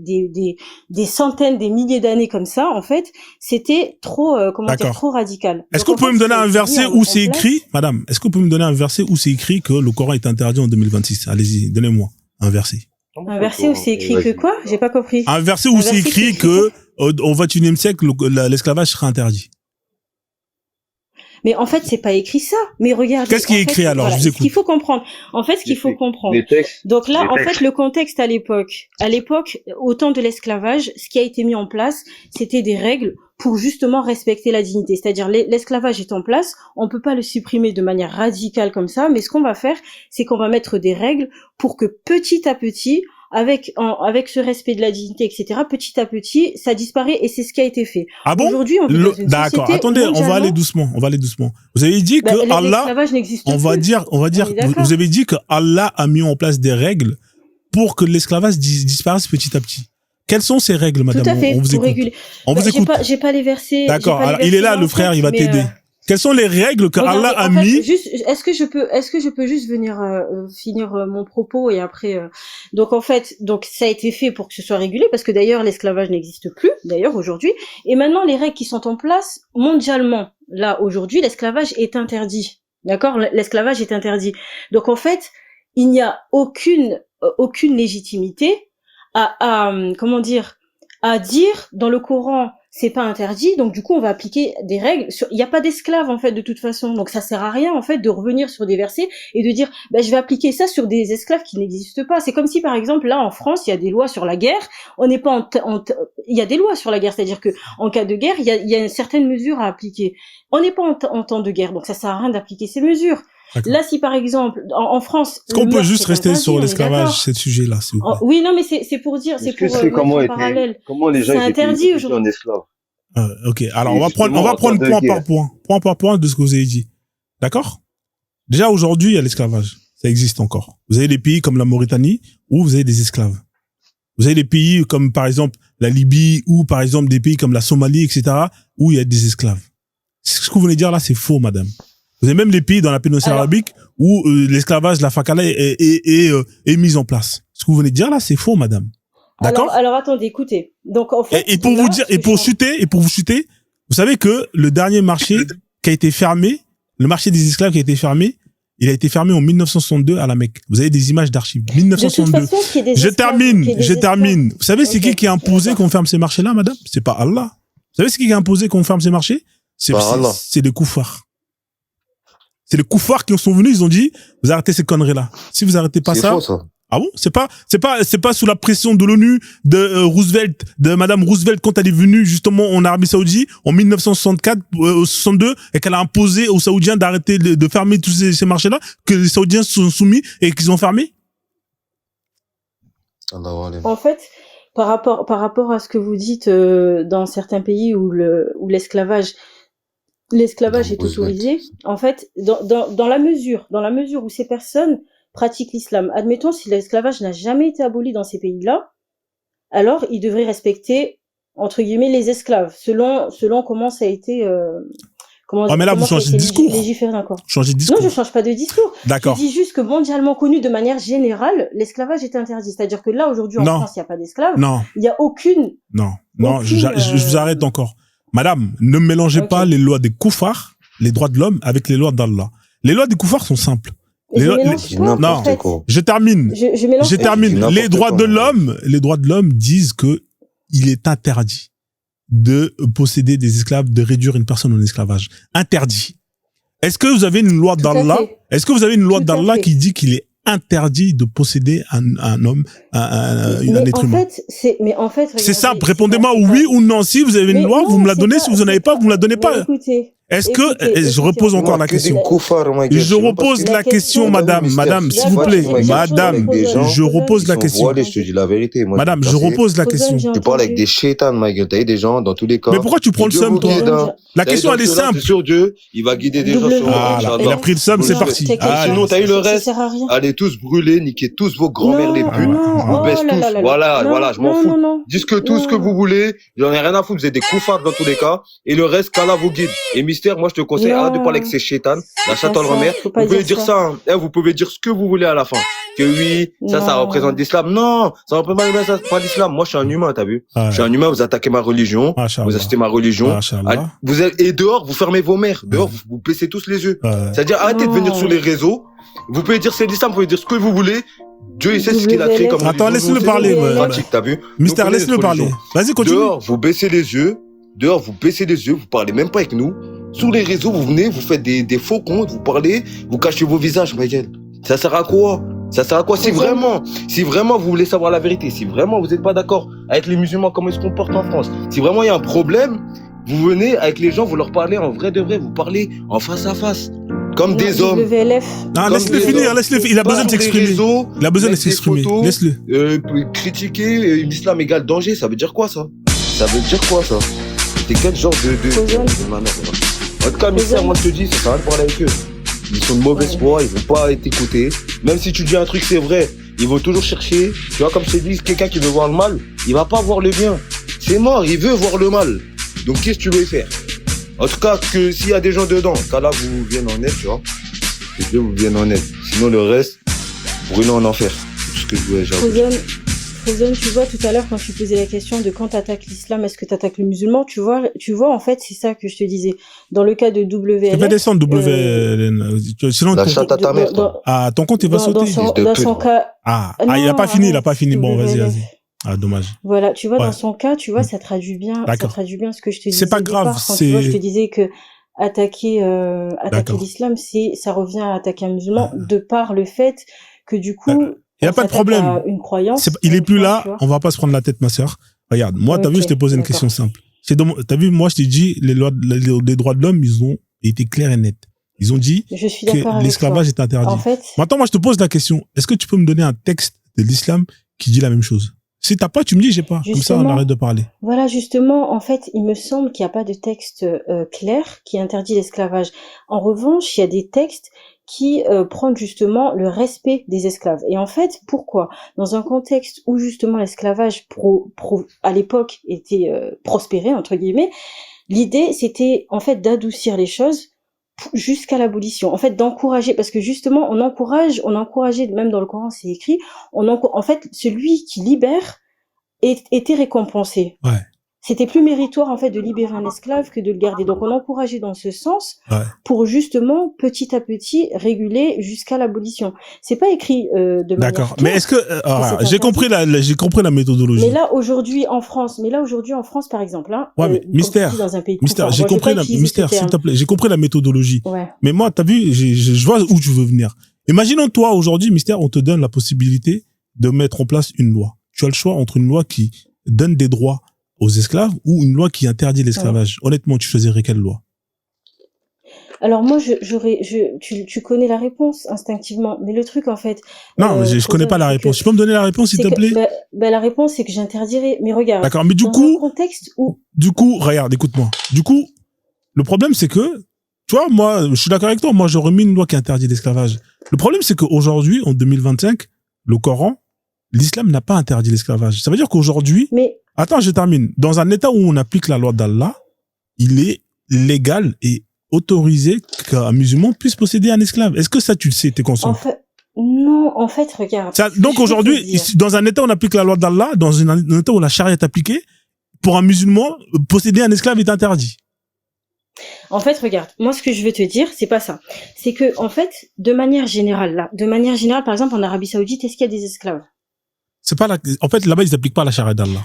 centaines, des milliers d'années comme ça, en fait, c'était trop, D'accord. trop radical. Est-ce Donc, que vous en pouvez fait, me donner ça a un été verset mis où c'est en place. écrit, madame, est-ce que vous pouvez me donner un verset où c'est écrit que le Coran est interdit en 2026? Allez-y, donnez-moi un verset. Un verset où c'est écrit que quoi? J'ai pas compris. Un verset où Un c'est verset qui écrit écrit que au 21e siècle, l'esclavage sera interdit. Mais en fait, c'est pas écrit ça. Mais regardez. Qu'est-ce qui est en fait, écrit alors? voilà, Je vous ce qu'il écoute. faut comprendre. En fait, ce qu'il faut comprendre. Les textes. Donc là, Les en textes. fait, le contexte à l'époque, au temps de l'esclavage, ce qui a été mis en place, c'était des règles pour justement respecter la dignité. C'est-à-dire, l'esclavage est en place, on peut pas le supprimer de manière radicale comme ça, mais ce qu'on va faire, c'est qu'on va mettre des règles pour que petit à petit, avec ce respect de la dignité, etc., petit à petit, ça disparaît et c'est ce qui a été fait. Ah bon? Aujourd'hui, on vit dans une D'accord. société Attendez, on va aller doucement. Vous avez dit que Allah, l'esclavage n'existe plus. on va dire, vous avez dit que Allah a mis en place des règles pour que l'esclavage disparaisse petit à petit. Quelles sont ces règles, madame? Tout à fait, on vous pour écoute. réguler. On vous écoute. J'ai pas les versets. D'accord. Alors, il est là, le frère, il va t'aider. Quelles sont les règles que Allah a mis? Est-ce que je peux juste venir finir mon propos et après donc en fait ça a été fait pour que ce soit régulé parce que d'ailleurs l'esclavage n'existe plus d'ailleurs aujourd'hui et maintenant les règles qui sont en place mondialement là aujourd'hui l'esclavage est interdit. D'accord? L'esclavage est interdit. Donc en fait, il n'y a aucune légitimité à dire dans le Coran c'est pas interdit, donc du coup on va appliquer des règles. Il n'y a pas d'esclaves en fait de toute façon, donc ça sert à rien en fait de revenir sur des versets et de dire je vais appliquer ça sur des esclaves qui n'existent pas. C'est comme si par exemple là en France il y a des lois sur la guerre, on n'est pas il y a des lois sur la guerre, c'est-à-dire que en cas de guerre il y a une certaine mesure à appliquer. On n'est pas en temps de guerre, donc ça sert à rien d'appliquer ces mesures. Là, si par exemple en France, est-ce qu'on peut juste rester sur l'esclavage, ce sujet-là, s'il vous plaît? Oui, non, mais c'est pour dire, c'est pour comment les gens c'est interdit aujourd'hui. en esclave. Ok, alors on va prendre point par point de ce que vous avez dit. D'accord? Déjà aujourd'hui, il y a l'esclavage, ça existe encore. Vous avez des pays comme la Mauritanie où vous avez des esclaves. Vous avez des pays comme par exemple la Libye ou par exemple des pays comme la Somalie, etc. où il y a des esclaves. Ce que vous venez de dire là, c'est faux, madame. Vous avez même des pays dans la péninsule arabique où l'esclavage, la fakala est mise en place. Ce que vous venez de dire là, c'est faux, madame. D'accord? Alors attendez, écoutez. Donc en fait, et pour vous dire, et pour vous chuter, vous savez que le dernier marché qui a été fermé, le marché des esclaves qui a été fermé, il a été fermé en 1962 à la Mecque. Vous avez des images d'archives. 1962. Je termine. Vous savez c'est qui a imposé qu'on ferme ces marchés-là, madame? C'est pas Allah. Vous savez c'est qui a imposé qu'on ferme ces marchés? C'est les koufars. C'est les koufars qui sont venus, ils ont dit, vous arrêtez ces conneries-là. Si vous arrêtez pas ça. Faux, ça. Ah bon? C'est pas sous la pression de l'ONU, de Roosevelt, de madame Roosevelt quand elle est venue, justement, en Arabie Saoudite, en 1962, et qu'elle a imposé aux Saoudiens d'arrêter de fermer tous ces marchés-là, que les Saoudiens se sont soumis et qu'ils ont fermé? En fait, par rapport à ce que vous dites, dans certains pays où l'esclavage est autorisé. En fait, dans la mesure où ces personnes pratiquent l'islam, admettons si l'esclavage n'a jamais été aboli dans ces pays-là, alors ils devraient respecter entre guillemets les esclaves selon comment ça a été mais là vous changez de discours. Changez de discours. Non, je change pas de discours. D'accord. Je dis juste que mondialement connu de manière générale, l'esclavage est interdit. C'est-à-dire que là aujourd'hui en France, il y a pas d'esclaves. Non. Il y a aucune. Non, je vous arrête encore. Madame, ne mélangez pas les lois des koufars, les droits de l'homme, avec les lois d'Allah. Les lois des koufars sont simples. Je termine. Je termine. Les droits de l'homme disent que il est interdit de posséder des esclaves, de réduire une personne en esclavage. Interdit. Est-ce que vous avez une loi d'Allah? Est-ce que vous avez une loi d'Allah qui dit qu'il est interdit de posséder un homme, un être humain? C'est simple. Répondez-moi oui ou non. Si vous avez une loi, vous me la donnez. Si vous n'en avez pas, vous me la donnez pas. Est-ce que, je repose encore la question. Je repose la question, madame, s'il vous plaît. Madame, je repose la question. Je te dis la vérité. Madame, je repose la question. Tu parles avec des chétans, ma gueule. T'as eu des gens dans tous les cas. Mais pourquoi tu prends le seum, toi? La question, elle est simple. Sur Dieu, il va guider des gens sur Allah. Il a pris le seum, c'est parti. Sinon, t'as eu le reste. Allez tous brûler, niquez tous vos grands-mères les putes. Vous baissez tous. Voilà, je m'en fous. Dites tout ce que vous voulez. J'en ai rien à foutre. Vous êtes des koufars dans tous les cas. Et le reste, qu'Allah vous guide. Et moi, je te conseille de parler avec ces chétanes, la chatte en remère. Vous pouvez dire ça, vous pouvez dire ce que vous voulez à la fin. Que oui, ça représente l'islam. Non, ça représente pas l'islam. Moi, je suis un humain, t'as vu? Je suis un humain, vous attaquez ma religion, vous achetez ma religion. Et dehors, vous fermez vos mères. Dehors, vous baissez tous les yeux. C'est-à-dire, arrêtez de venir sur les réseaux. Vous pouvez dire c'est l'islam, vous pouvez dire ce que vous voulez. Dieu, il sait ce qu'il a créé comme religion. Attends, laisse-le parler. Pratique, t'as vu? Mystère, laisse-le parler. Vas-y, continue. Dehors, vous baissez les yeux. Vous parlez même pas avec nous. Sur les réseaux, vous venez, vous faites des faux comptes, vous parlez, vous cachez vos visages, Michael. Ça sert à quoi? Si vraiment vous voulez savoir la vérité, si vraiment vous n'êtes pas d'accord avec les musulmans, comment ils se comportent en France, si vraiment il y a un problème, vous venez avec les gens, vous leur parlez en vrai de vrai, vous parlez en face à face. comme des hommes. WLF. Non, laisse-le finir, il a besoin de s'exprimer. Il a besoin de s'exprimer, laisse-le. Critiquer l'islam égale danger, ça veut dire quoi ça? Ça veut dire quoi ça? T'es quel genre de manœuvre? En tout cas, Mystère, moi je te dis, ça sert à rien de parler avec eux. Ils sont de mauvaise foi, ils vont pas t'écouter. Même si tu dis un truc, c'est vrai, ils vont toujours chercher. Tu vois, comme je t'ai dit, quelqu'un qui veut voir le mal, il va pas voir le bien. C'est mort, il veut voir le mal. Donc qu'est-ce que tu veux faire? En tout cas, que s'il y a des gens dedans, qu'Allah vous vienne en aide, tu vois. Que Dieu vous vienne en aide. Sinon le reste, brûlons en enfer. C'est tout ce que je voulais dire. Frozen, tu vois, tout à l'heure, quand je posais la question de quand t'attaques l'islam, est-ce que t'attaques le musulman, tu vois, en fait, c'est ça que je te disais. Dans le cas de WLF. Tu peux descendre sinon, la chatte à ta mère, toi. Ah, ton compte, il va sauter. Dans son cas. Il a pas fini, Bon, vas-y. Ah, dommage. Voilà, tu vois, dans son cas, tu vois, ça traduit bien ce que je te disais. C'est pas grave, tu vois, je te disais que attaquer l'islam, ça revient à attaquer un musulman de par le fait que du coup, il y a pas de problème. Une croyance. Il est plus là, on va pas se prendre la tête, ma sœur. Regarde, moi, t'as vu, je t'ai posé une question simple. T'as vu, moi, je t'ai dit, les droits de l'homme, ils ont été clairs et nets. Ils ont dit que l'esclavage est interdit. En fait, maintenant, moi, je te pose la question. Est-ce que tu peux me donner un texte de l'islam qui dit la même chose? Si t'as pas, tu me dis j'ai pas. Comme ça, on arrête de parler. Voilà, justement, en fait, il me semble qu'il n'y a pas de texte clair qui interdit l'esclavage. En revanche, il y a des textes qui prônent justement le respect des esclaves. Et en fait, pourquoi? Dans un contexte où justement l'esclavage à l'époque était prospéré, entre guillemets, l'idée c'était en fait d'adoucir les choses jusqu'à l'abolition, en fait d'encourager, parce que justement on encourageait, même dans le Coran c'est écrit, en fait celui qui libère était récompensé. Ouais. C'était plus méritoire en fait de libérer un esclave que de le garder. Donc on encourageait dans ce sens pour justement petit à petit réguler jusqu'à l'abolition. C'est pas écrit de manière D'accord. Mais est-ce que j'ai compris la méthodologie. Mais là aujourd'hui en France, par exemple, hein, mais Mystère, j'ai compris Mystère, s'il te plaît, j'ai compris la méthodologie. Ouais. Mais moi, t'as vu, je vois où tu veux venir. Imaginons toi aujourd'hui, Mystère, on te donne la possibilité de mettre en place une loi. Tu as le choix entre une loi qui donne des droits aux esclaves ou une loi qui interdit l'esclavage. Honnêtement, tu choisirais quelle loi? Alors moi, tu connais la réponse instinctivement, mais le truc en fait. Non, je connais pas la réponse. Tu peux me donner la réponse, s'il te plaît? La réponse, c'est que j'interdirais. Mais regarde. D'accord, mais du coup, contexte où. Du coup, regarde, écoute-moi. Du coup, le problème, c'est que, tu vois, moi, je suis d'accord avec toi. Moi, j'aurais mis une loi qui interdit l'esclavage. Le problème, c'est qu'aujourd'hui, en 2025, le Coran, l'islam n'a pas interdit l'esclavage. Ça veut dire qu'aujourd'hui. Attends, je termine. Dans un état où on applique la loi d'Allah, il est légal et autorisé qu'un musulman puisse posséder un esclave. Est-ce que ça, tu le sais, t'es conscient? Non, en fait, regarde. Donc aujourd'hui, dans un état où on applique la loi d'Allah, dans un état où la charia est appliquée, pour un musulman, posséder un esclave est interdit. En fait, regarde, moi ce que je veux te dire, c'est pas ça. C'est que, en fait, de manière générale, par exemple, en Arabie Saoudite, est-ce qu'il y a des esclaves? C'est pas en fait, là-bas, ils n'appliquent pas la charia d'Allah.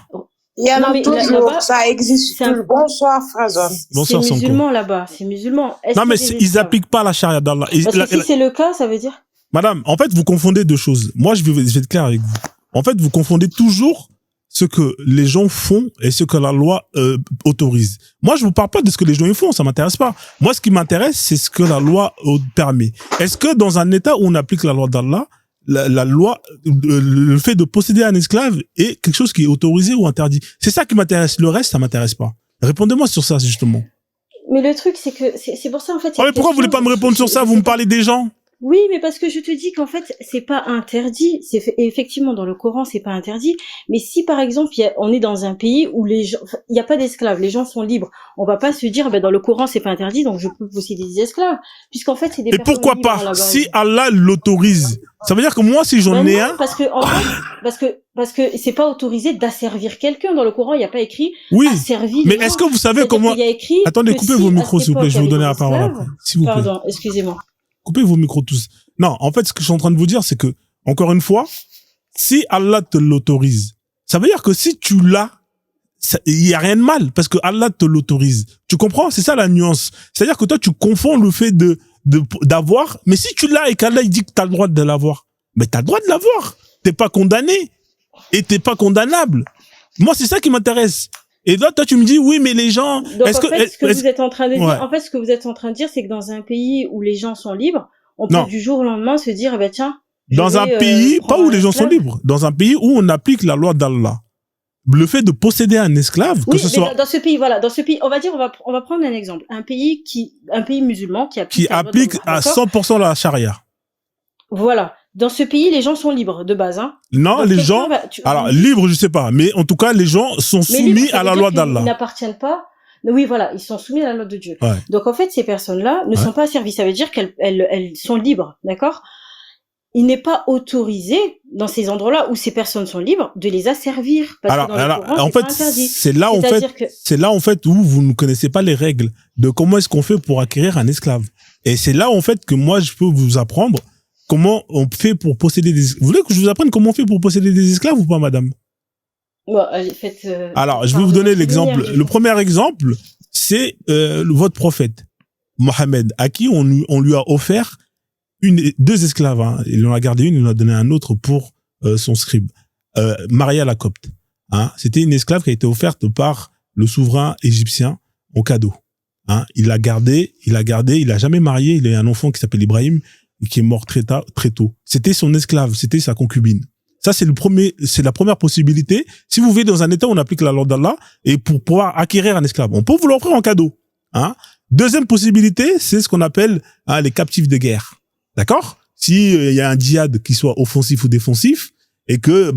Il y en a toujours, ça existe. Bonsoir, Frazon. C'est musulman là-bas, c'est musulman. Non, mais ils n'appliquent pas la charia d'Allah. Parce que si c'est le cas, ça veut dire? Madame, en fait, vous confondez deux choses. Moi, je vais être clair avec vous. En fait, vous confondez toujours ce que les gens font et ce que la loi autorise. Moi, je vous parle pas de ce que les gens font, ça m'intéresse pas. Moi, ce qui m'intéresse, c'est ce que la loi permet. Est-ce que dans un état où on applique la loi d'Allah, la loi, le fait de posséder un esclave est quelque chose qui est autorisé ou interdit? C'est ça qui m'intéresse. Le reste, ça m'intéresse pas. Répondez-moi sur ça, justement. Mais le truc, c'est que, c'est pour ça, en fait. Mais pourquoi vous voulez pas me répondre sur ça? Vous me parlez des gens? Oui, mais parce que je te dis qu'en fait, c'est pas interdit. Effectivement, dans le Coran, c'est pas interdit. Mais si, par exemple, on est dans un pays où il y a pas d'esclaves, les gens sont libres, on va pas se dire, dans le Coran, c'est pas interdit, donc je peux posséder des esclaves. Puisqu'en fait, c'est des personnes. Et pourquoi pas? Si Allah l'autorise. Ça veut dire que moi, si j'en ai un. Parce que c'est pas autorisé d'asservir quelqu'un. Dans le Coran, il n'y a pas écrit. Oui. Asservir. Mais est-ce que vous savez comment. Attendez, coupez vos micros, s'il vous plaît, je vais vous donner la parole après. S'il vous plaît. Pardon, excusez-moi. Coupez vos micros tous. Non, en fait, ce que je suis en train de vous dire, c'est que, encore une fois, si Allah te l'autorise, ça veut dire que si tu l'as, il y a rien de mal, parce que Allah te l'autorise. Tu comprends? C'est ça la nuance. C'est-à-dire que toi, tu confonds le fait d'avoir, mais si tu l'as et qu'Allah, il dit que t'as le droit de l'avoir, mais t'as le droit de l'avoir. T'es pas condamné. Et t'es pas condamnable. Moi, c'est ça qui m'intéresse. Et là, toi, tu me dis, oui, mais les gens... Donc, en fait, ce que vous êtes en train de dire, en fait, ce que vous êtes en train de dire, c'est que dans un pays où les gens sont libres, on peut du jour au lendemain se dire, tiens... Dans un pays, pas où les gens sont libres, dans un pays où on applique la loi d'Allah. Le fait de posséder un esclave, oui, que ce soit... dans ce pays, on va dire, on va prendre un exemple. Un pays musulman qui applique à 100% la charia. Voilà. Dans ce pays, les gens sont libres de base, hein. Non, donc, les gens, alors, libres, je sais pas, mais en tout cas, les gens sont soumis à la loi d'Allah. Ils n'appartiennent pas. Oui, voilà, ils sont soumis à la loi de Dieu. Ouais. Donc, en fait, ces personnes-là ne sont pas asservies. Ça veut dire qu'elles sont libres, d'accord? Il n'est pas autorisé, dans ces endroits-là où ces personnes sont libres, de les asservir. Parce que dans le Coran, en fait, c'est là, en fait, où vous ne connaissez pas les règles de comment est-ce qu'on fait pour acquérir un esclave. Et c'est là, en fait, que moi, je peux vous apprendre comment on fait pour posséder des... Vous voulez que je vous apprenne comment on fait pour posséder des esclaves ou pas, madame? Bon, faites, alors, je vais vous donner l'exemple. Le premier exemple, c'est votre prophète, Mohammed, à qui on lui a offert deux esclaves, hein. Il en a gardé une, il en a donné un autre pour son scribe. Maria la Copte. Hein. C'était une esclave qui a été offerte par le souverain égyptien en cadeau. Hein. Il l'a gardé, il a jamais marié, il a eu un enfant qui s'appelle Ibrahim, et qui est mort très tôt. C'était son esclave, c'était sa concubine. Ça, c'est la première possibilité. Si vous vivez dans un état où on applique la loi d'Allah, et pour pouvoir acquérir un esclave, on peut vous l'offrir en cadeau. Hein. Deuxième possibilité, c'est ce qu'on appelle les captifs de guerre. D'accord? Si y a un djihad qui soit offensif ou défensif et que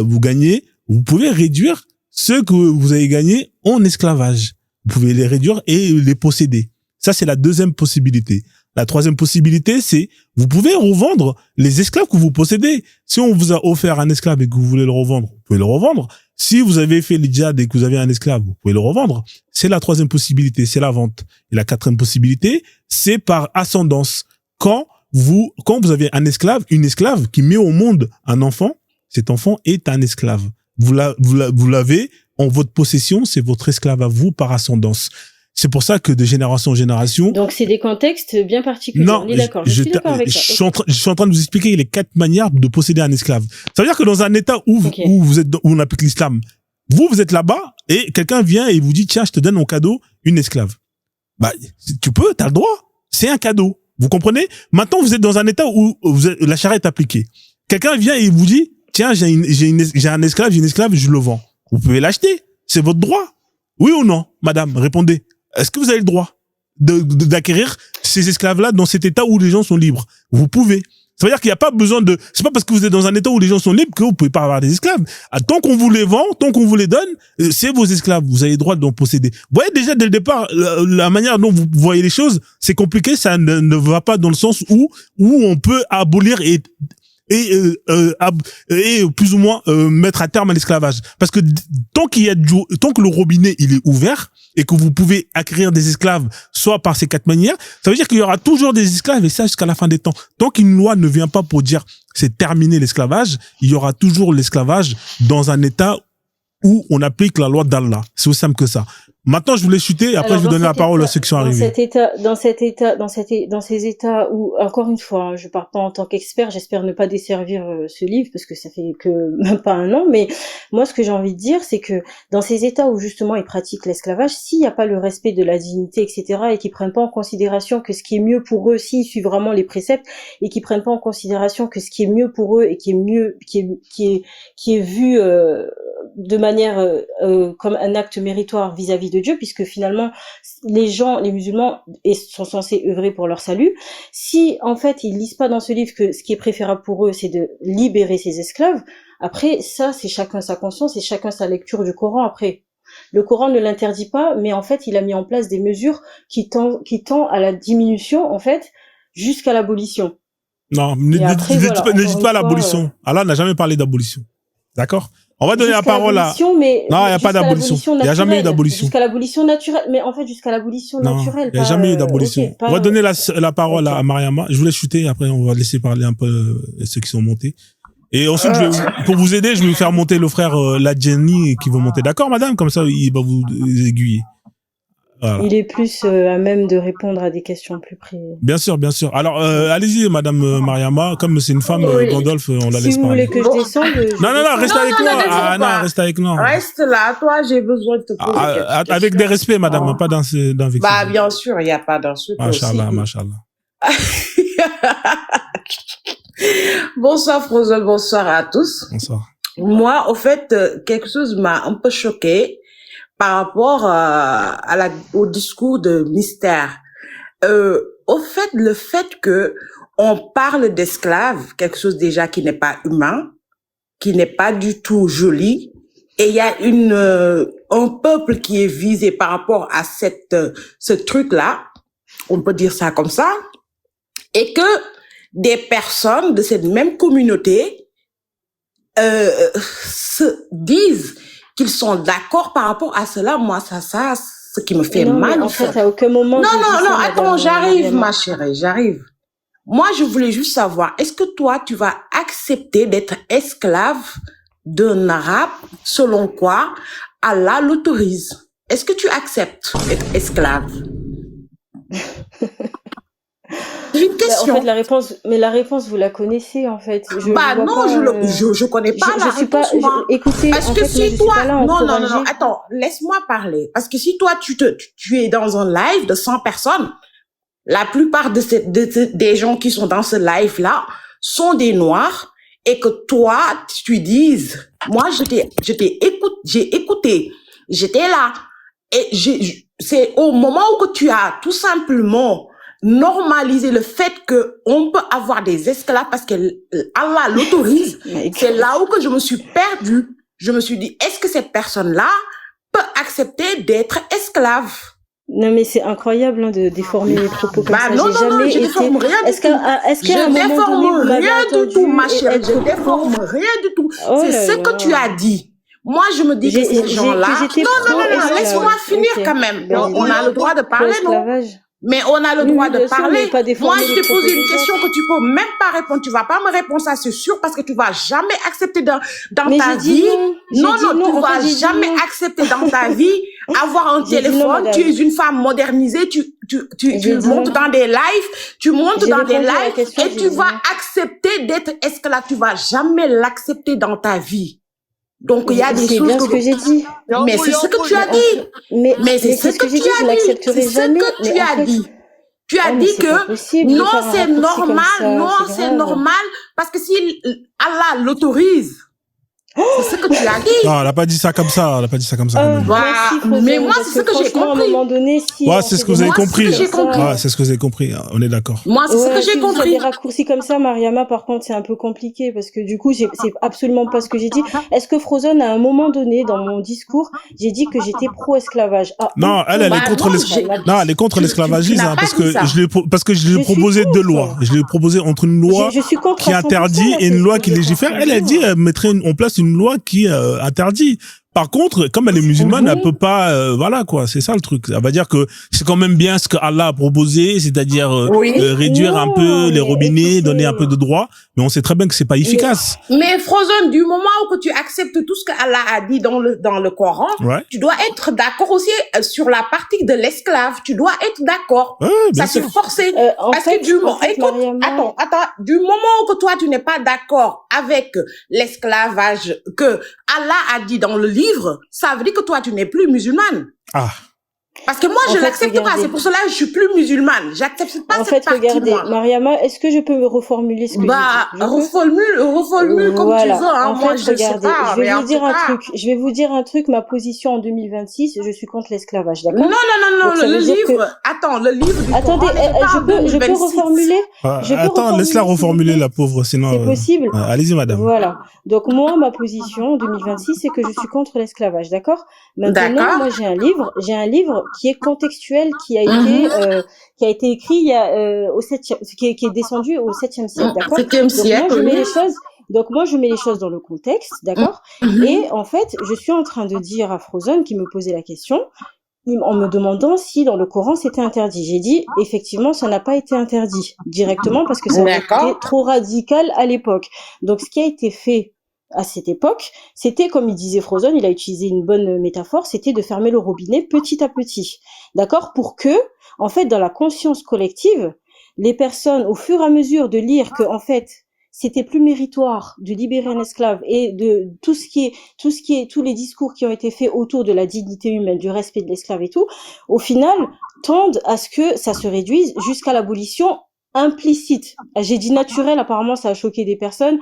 vous gagnez, vous pouvez réduire ce que vous avez gagné en esclavage. Vous pouvez les réduire et les posséder. Ça, c'est la deuxième possibilité. La troisième possibilité, c'est vous pouvez revendre les esclaves que vous possédez. Si on vous a offert un esclave et que vous voulez le revendre, vous pouvez le revendre. Si vous avez fait le djihad et que vous avez un esclave, vous pouvez le revendre. C'est la troisième possibilité, c'est la vente. Et la quatrième possibilité, c'est par ascendance. Quand vous avez un esclave, une esclave qui met au monde un enfant, cet enfant est un esclave. Vous l'avez en votre possession, c'est votre esclave à vous par ascendance. C'est pour ça que de génération en génération... Donc, c'est des contextes bien particuliers. Non, on est d'accord. Je suis d'accord avec ça. Je suis en train de vous expliquer les 4 manières de posséder un esclave. Ça veut dire que dans un état où on applique l'islam, vous êtes là-bas et quelqu'un vient et vous dit, tiens, je te donne en cadeau une esclave. T'as le droit. C'est un cadeau. Vous comprenez? Maintenant, vous êtes dans un état où la charia est appliquée. Quelqu'un vient et vous dit, tiens, j'ai un esclave, je le vends. Vous pouvez l'acheter. C'est votre droit. Oui ou non, madame? Répondez. Est-ce que vous avez le droit d'acquérir ces esclaves-là dans cet état où les gens sont libres? Vous pouvez. Ça veut dire qu'il n'y a pas besoin de... C'est pas parce que vous êtes dans un état où les gens sont libres que vous pouvez pas avoir des esclaves. Tant qu'on vous les vend, tant qu'on vous les donne, c'est vos esclaves. Vous avez le droit d'en posséder. Vous voyez déjà dès le départ, la manière dont vous voyez les choses, c'est compliqué. Ça ne va pas dans le sens où on peut abolir et plus ou moins mettre à terme à l'esclavage. Parce que tant que le robinet il est ouvert et que vous pouvez acquérir des esclaves soit par ces 4 manières, ça veut dire qu'il y aura toujours des esclaves et ça jusqu'à la fin des temps. Tant qu'une loi ne vient pas pour dire c'est terminé l'esclavage, il y aura toujours l'esclavage dans un état où on applique la loi d'Allah. C'est aussi simple que ça. Maintenant, je voulais chuter et après, je vais donner la parole à ceux qui sont arrivés. Dans ces états où, encore une fois, hein, je parle pas en tant qu'expert, j'espère ne pas desservir ce livre parce que ça fait que même pas un an, mais moi, ce que j'ai envie de dire, c'est que dans ces états où justement ils pratiquent l'esclavage, s'il n'y a pas le respect de la dignité, etc., et qu'ils prennent pas en considération que ce qui est mieux pour eux, s'ils suivent vraiment les préceptes, et qu'ils prennent pas en considération que ce qui est mieux pour eux et qui est vu de manière comme un acte méritoire vis-à-vis de Dieu, puisque finalement les musulmans sont censés œuvrer pour leur salut. Si en fait ils lisent pas dans ce livre que ce qui est préférable pour eux c'est de libérer ces esclaves, après ça c'est chacun sa conscience et chacun sa lecture du Coran. Après le Coran ne l'interdit pas, mais en fait il a mis en place des mesures qui tendent à la diminution en fait jusqu'à l'abolition. Non, ne dites pas à l'abolition. Allah n'a jamais parlé d'abolition. D'accord? On va donner la parole à... Non, il n'y a pas d'abolition. Il n'y a jamais eu d'abolition. Jusqu'à l'abolition naturelle. Mais en fait, jusqu'à l'abolition naturelle. Il n'y a jamais eu d'abolition. Okay, on va donner la parole à Mariama. Je voulais chuter, après on va laisser parler un peu ceux qui sont montés. Et ensuite, pour vous aider, je vais faire monter le frère Ladjeni qui va monter. D'accord, madame? Comme ça, il va vous aiguiller. Voilà. Il est plus à même de répondre à des questions plus précises. Bien sûr, bien sûr. Alors, allez-y, Madame Mariama. Comme c'est une femme, Gandalf, on la laisse Si vous voulez que je descende... Non, reste avec nous. Reste avec nous. Reste là. Toi, j'ai besoin de te poser quelques questions. Avec des respects, madame, pas d'invectives. Bah, bien sûr, il n'y a pas d'insulte aussi. Machallah. Bonsoir, Frozone. Bonsoir à tous. Bonsoir. Moi, au fait, quelque chose m'a un peu choqué par rapport au discours de Mystère. Au fait, le fait que on parle d'esclaves, quelque chose déjà qui n'est pas humain, qui n'est pas du tout joli, et il y a un peuple qui est visé par rapport à ce truc-là, on peut dire ça comme ça, et que des personnes de cette même communauté se disent qu'ils sont d'accord par rapport à cela. Moi, ça, ce qui me fait mal. En fait, à aucun moment... Non, attends, j'arrive, ma chérie, j'arrive. Moi, je voulais juste savoir, est-ce que toi, tu vas accepter d'être esclave d'un arabe, selon quoi Allah l'autorise? Est-ce que tu acceptes d'être esclave? J'ai une question. En fait, la réponse, vous la connaissez, en fait. Je connais pas la réponse. Écoutez, parce que si toi, non, attends, laisse-moi parler. Parce que si toi, tu es dans un live de 100 personnes, la plupart des gens qui sont dans ce live-là sont des noirs, et que toi, tu dises, moi, j'ai écouté, j'étais là, et c'est au moment où tu as tout simplement normaliser le fait que on peut avoir des esclaves parce que Allah l'autorise. C'est là où que je me suis perdue. Je me suis dit, est-ce que cette personne-là peut accepter d'être esclave? Non, mais c'est incroyable de déformer les propos comme ça. Non, je déforme rien du tout. Je déforme rien du tout, ma chérie. Je déforme rien du tout. C'est ce que tu as dit. Moi, je me dis que ces gens-là... Non, laisse-moi finir quand même. On a le droit de parler, non? Mais on a le droit de parler. Moi, je t'ai posé une question que tu peux même pas répondre. Tu vas pas me répondre, ça c'est sûr, parce que tu vas jamais accepter dans ta vie. Non, tu vas jamais accepter dans ta vie avoir un téléphone. Tu es une femme modernisée. Tu montes dans des lives. Et tu vas accepter d'être esclave. Tu vas jamais l'accepter dans ta vie. Donc, il y a des choses bien ce que j'ai dit. Mais c'est ce que tu as dit. Mais c'est ce que tu as dit. C'est ce que tu as dit. Tu as dit que non, c'est normal. Non, c'est normal. Parce que si Allah l'autorise, c'est ce que tu as dit. Non, elle a pas dit ça comme ça. Elle a pas dit ça comme ça. Mais moi, c'est ce que j'ai compris. À un moment donné, c'est ce que vous avez compris. Ouais, c'est ce que vous avez compris. On est d'accord. Moi, c'est ce que j'ai compris. Des raccourcis comme ça, Mariama, par contre, c'est un peu compliqué parce que du coup, c'est absolument pas ce que j'ai dit. Est-ce que Frozone, à un moment donné, dans mon discours, j'ai dit que j'étais pro-esclavage? Non, elle est contre l'esclavage. Non, elle est contre l'esclavagisme, parce que je lui ai proposé deux lois. Je lui ai proposé entre une loi qui interdit et une loi qui légifère. Elle a dit, elle mettrait en place une loi qui interdit. Par contre, comme elle est musulmane, elle peut pas, voilà quoi, c'est ça le truc. Elle va dire que c'est quand même bien ce que Allah a proposé, c'est-à-dire réduire un peu les robinets, donner un peu de droit, mais on sait très bien que c'est pas efficace. Mais Frozone, du moment où tu acceptes tout ce que Allah a dit dans le Coran, tu dois être d'accord aussi sur la partie de l'esclave. Tu dois être d'accord. Ça c'est forcé. Parce que du moment, du moment que toi tu n'es pas d'accord avec l'esclavage que Allah a dit dans le livre, ça veut dire que toi, tu n'es plus musulmane. Parce que moi, je l'accepte pas. C'est pour cela que je suis plus musulmane. J'accepte pas cette partie, moi. Mariama, est-ce que je peux me reformuler ce que j'ai dit? Reformule comme tu veux. Hein. Moi, je sais pas. Je vais vous dire un truc. Ma position en 2026, je suis contre l'esclavage, d'accord? Non. Le livre. Attends, le livre du Attendez, je peux reformuler? Attends, laisse-la reformuler, la pauvre, sinon. C'est possible? Allez-y, madame. Voilà. Donc, moi, ma position en 2026, c'est que je suis contre l'esclavage, d'accord? Maintenant, moi, j'ai un livre qui est contextuel, qui a été écrit il y a qui est descendu au 7e siècle, d'accord? 7e siècle. Donc moi je mets les choses dans le contexte, d'accord? Et en fait, je suis en train de dire à Frozone qui me posait la question en me demandant si dans le Coran c'était interdit. J'ai dit effectivement ça n'a pas été interdit directement parce que ça a été trop radical à l'époque. Donc ce qui a été fait à cette époque, c'était, comme il disait Frozone, il a utilisé une bonne métaphore, c'était de fermer le robinet petit à petit. D'accord? Pour que, en fait, dans la conscience collective, les personnes, au fur et à mesure de lire que, en fait, c'était plus méritoire de libérer un esclave et de tous les discours qui ont été faits autour de la dignité humaine, du respect de l'esclave et tout, au final, tendent à ce que ça se réduise jusqu'à l'abolition implicite. J'ai dit naturel, apparemment ça a choqué des personnes,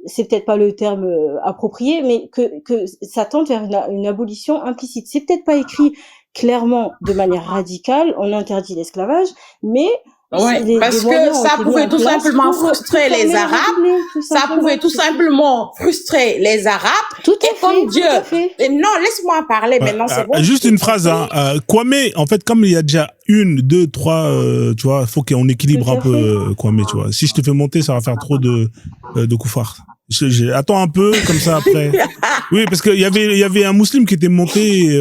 c'est peut-être pas le terme approprié, mais que ça tend vers une abolition implicite. C'est peut-être pas écrit clairement de manière radicale, on interdit l'esclavage, mais ouais, parce que ça pouvait tout simplement frustrer les Arabes. Ça pouvait tout simplement frustrer les Arabes. Tout à fait. Comme Dieu. Non, laisse-moi parler maintenant, c'est bon. Juste une phrase, hein. Kwame, en fait, comme il y a déjà 1, 2, 3, tu vois, faut qu'on équilibre un peu, Kwame, tu vois. Si je te fais monter, ça va faire trop de koufars. Attends un peu, comme ça après. Oui, parce qu'il y avait un musulman qui était monté,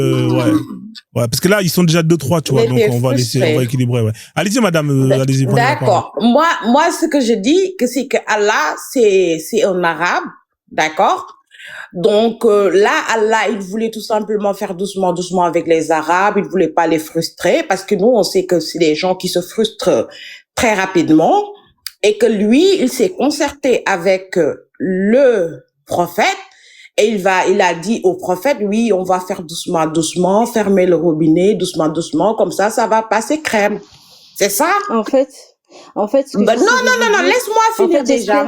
ouais, parce que là, ils sont déjà 2, 3, tu vois, donc on va équilibrer, ouais. Allez-y, madame, allez-y. D'accord. Moi, ce que je dis, c'est que Allah, c'est un arabe, d'accord? Donc, là, Allah, il voulait tout simplement faire doucement avec les Arabes, il voulait pas les frustrer, parce que nous, on sait que c'est des gens qui se frustrent très rapidement, et que lui, il s'est concerté avec le prophète, et il a dit au prophète, oui, on va faire doucement, fermer le robinet, doucement, comme ça va passer crème. C'est ça? En fait, non, laisse-moi finir déjà.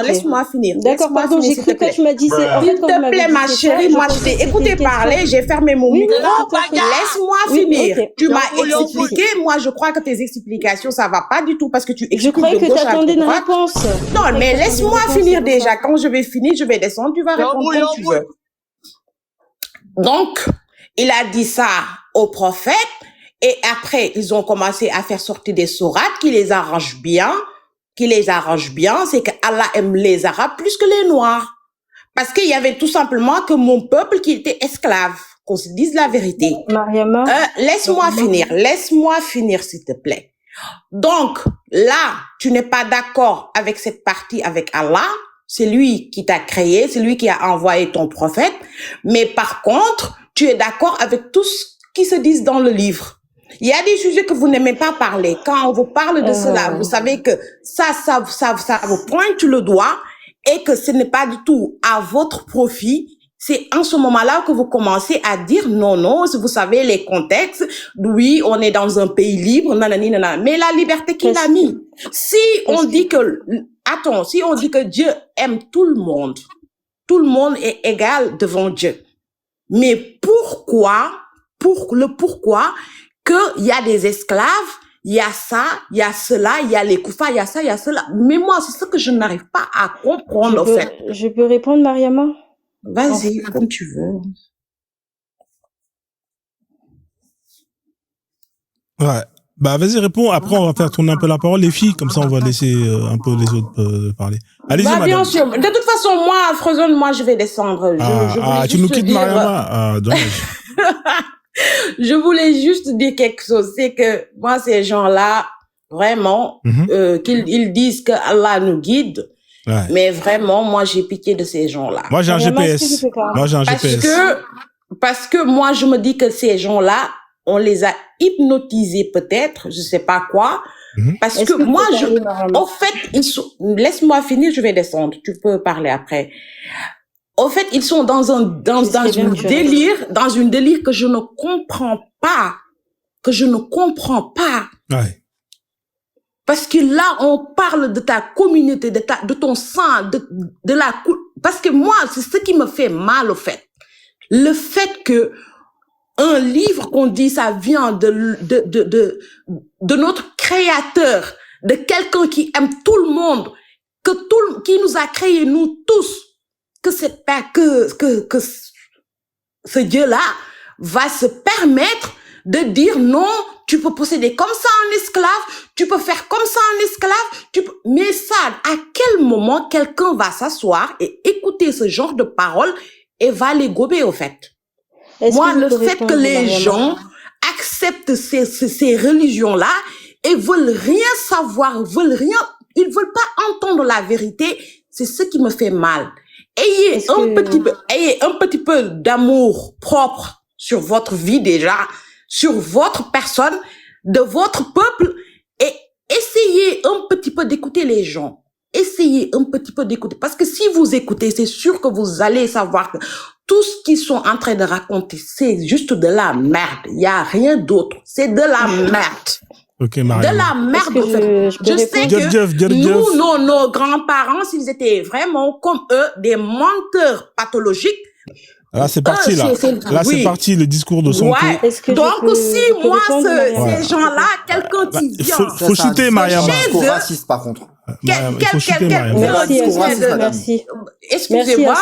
Laisse-moi finir. D'accord, pardon, j'ai cru que tu m'as dit S'il te plaît, ma chérie, moi, je t'ai écouté parler, j'ai fermé mon micro. Laisse-moi finir. Tu m'as expliqué. Moi, je crois que tes explications, ça va pas du tout parce que tu expliques de gauche à droite. Je croyais que t'attendais une réponse. Non, mais laisse-moi finir déjà. Quand je vais finir, je vais descendre, tu vas répondre comme tu veux. Donc, il a dit ça au prophète. Et après, ils ont commencé à faire sortir des sourates qui les arrangent bien. C'est que Allah aime les Arabes plus que les Noirs. Parce qu'il y avait tout simplement que mon peuple qui était esclave. Qu'on se dise la vérité. Mariama. Laisse-moi finir, s'il te plaît. Donc, là, tu n'es pas d'accord avec cette partie avec Allah. C'est lui qui t'a créé, c'est lui qui a envoyé ton prophète. Mais par contre, tu es d'accord avec tout ce qui se dit dans le livre. Il y a des sujets que vous n'aimez pas parler. Quand on vous parle de cela, vous savez que ça vous pointe le doigt et que ce n'est pas du tout à votre profit. C'est en ce moment-là que vous commencez à dire non, vous savez les contextes. Oui, on est dans un pays libre, nanani, nanana. Mais la liberté qu'il a mis. Si on dit que Dieu aime tout le monde est égal devant Dieu. Mais pourquoi qu'il y a des esclaves, il y a ça, il y a cela, il y a les koufas, il y a ça, il y a cela. Mais moi, c'est ce que je n'arrive pas à comprendre, en fait. Je peux répondre, Mariama? Vas-y, comme tu veux. Ouais. Bah, vas-y, réponds. Après, on va faire tourner un peu la parole, les filles. Comme ça, on va laisser un peu les autres parler. Allez-y, madame. Bien sûr. De toute façon, moi, Frozone, je vais descendre. Tu nous quittes, Mariama? Ah, dommage. Je voulais juste dire quelque chose, c'est que moi, ces gens-là, vraiment, qu'ils disent que Allah nous guide, mais vraiment, moi, j'ai pitié de ces gens-là. Moi, j'ai un GPS. Parce que moi, je me dis que ces gens-là, on les a hypnotisés peut-être, je sais pas quoi, parce que moi, en fait, laisse-moi finir, je vais descendre, tu peux parler après. En fait, ils sont dans un délire que je ne comprends pas. Ouais. Parce que là, on parle de ta communauté, de ton sang, parce que moi, c'est ce qui me fait mal, au fait. Le fait que un livre qu'on dit, ça vient de notre créateur, de quelqu'un qui aime tout le monde, qui nous a créés, nous tous, que ce Dieu-là va se permettre de dire non, tu peux posséder comme ça un esclave, tu peux faire comme ça un esclave, mais ça, à quel moment quelqu'un va s'asseoir et écouter ce genre de paroles et va les gober, au fait? Moi, le fait que les gens acceptent ces religions-là et veulent rien savoir, ils veulent pas entendre la vérité, c'est ce qui me fait mal. ayez un petit peu d'amour propre sur votre vie déjà, sur votre personne, de votre peuple, et essayez un petit peu d'écouter les gens. Essayez un petit peu d'écouter. Parce que si vous écoutez, c'est sûr que vous allez savoir que tout ce qu'ils sont en train de raconter, c'est juste de la merde. Il n'y a rien d'autre. C'est de la merde. Ok, Mariama. De la merde, en fait. Je sais que nous, nos grands-parents, s'ils étaient vraiment comme eux, des menteurs pathologiques. Là, c'est parti, là. Là, c'est parti, le discours de son ouais. Donc, si moi, ces gens-là, quelqu'un qui vient... Faut shooter, Mariama. C'est un discours raciste, par contre. Merci. Excusez-moi.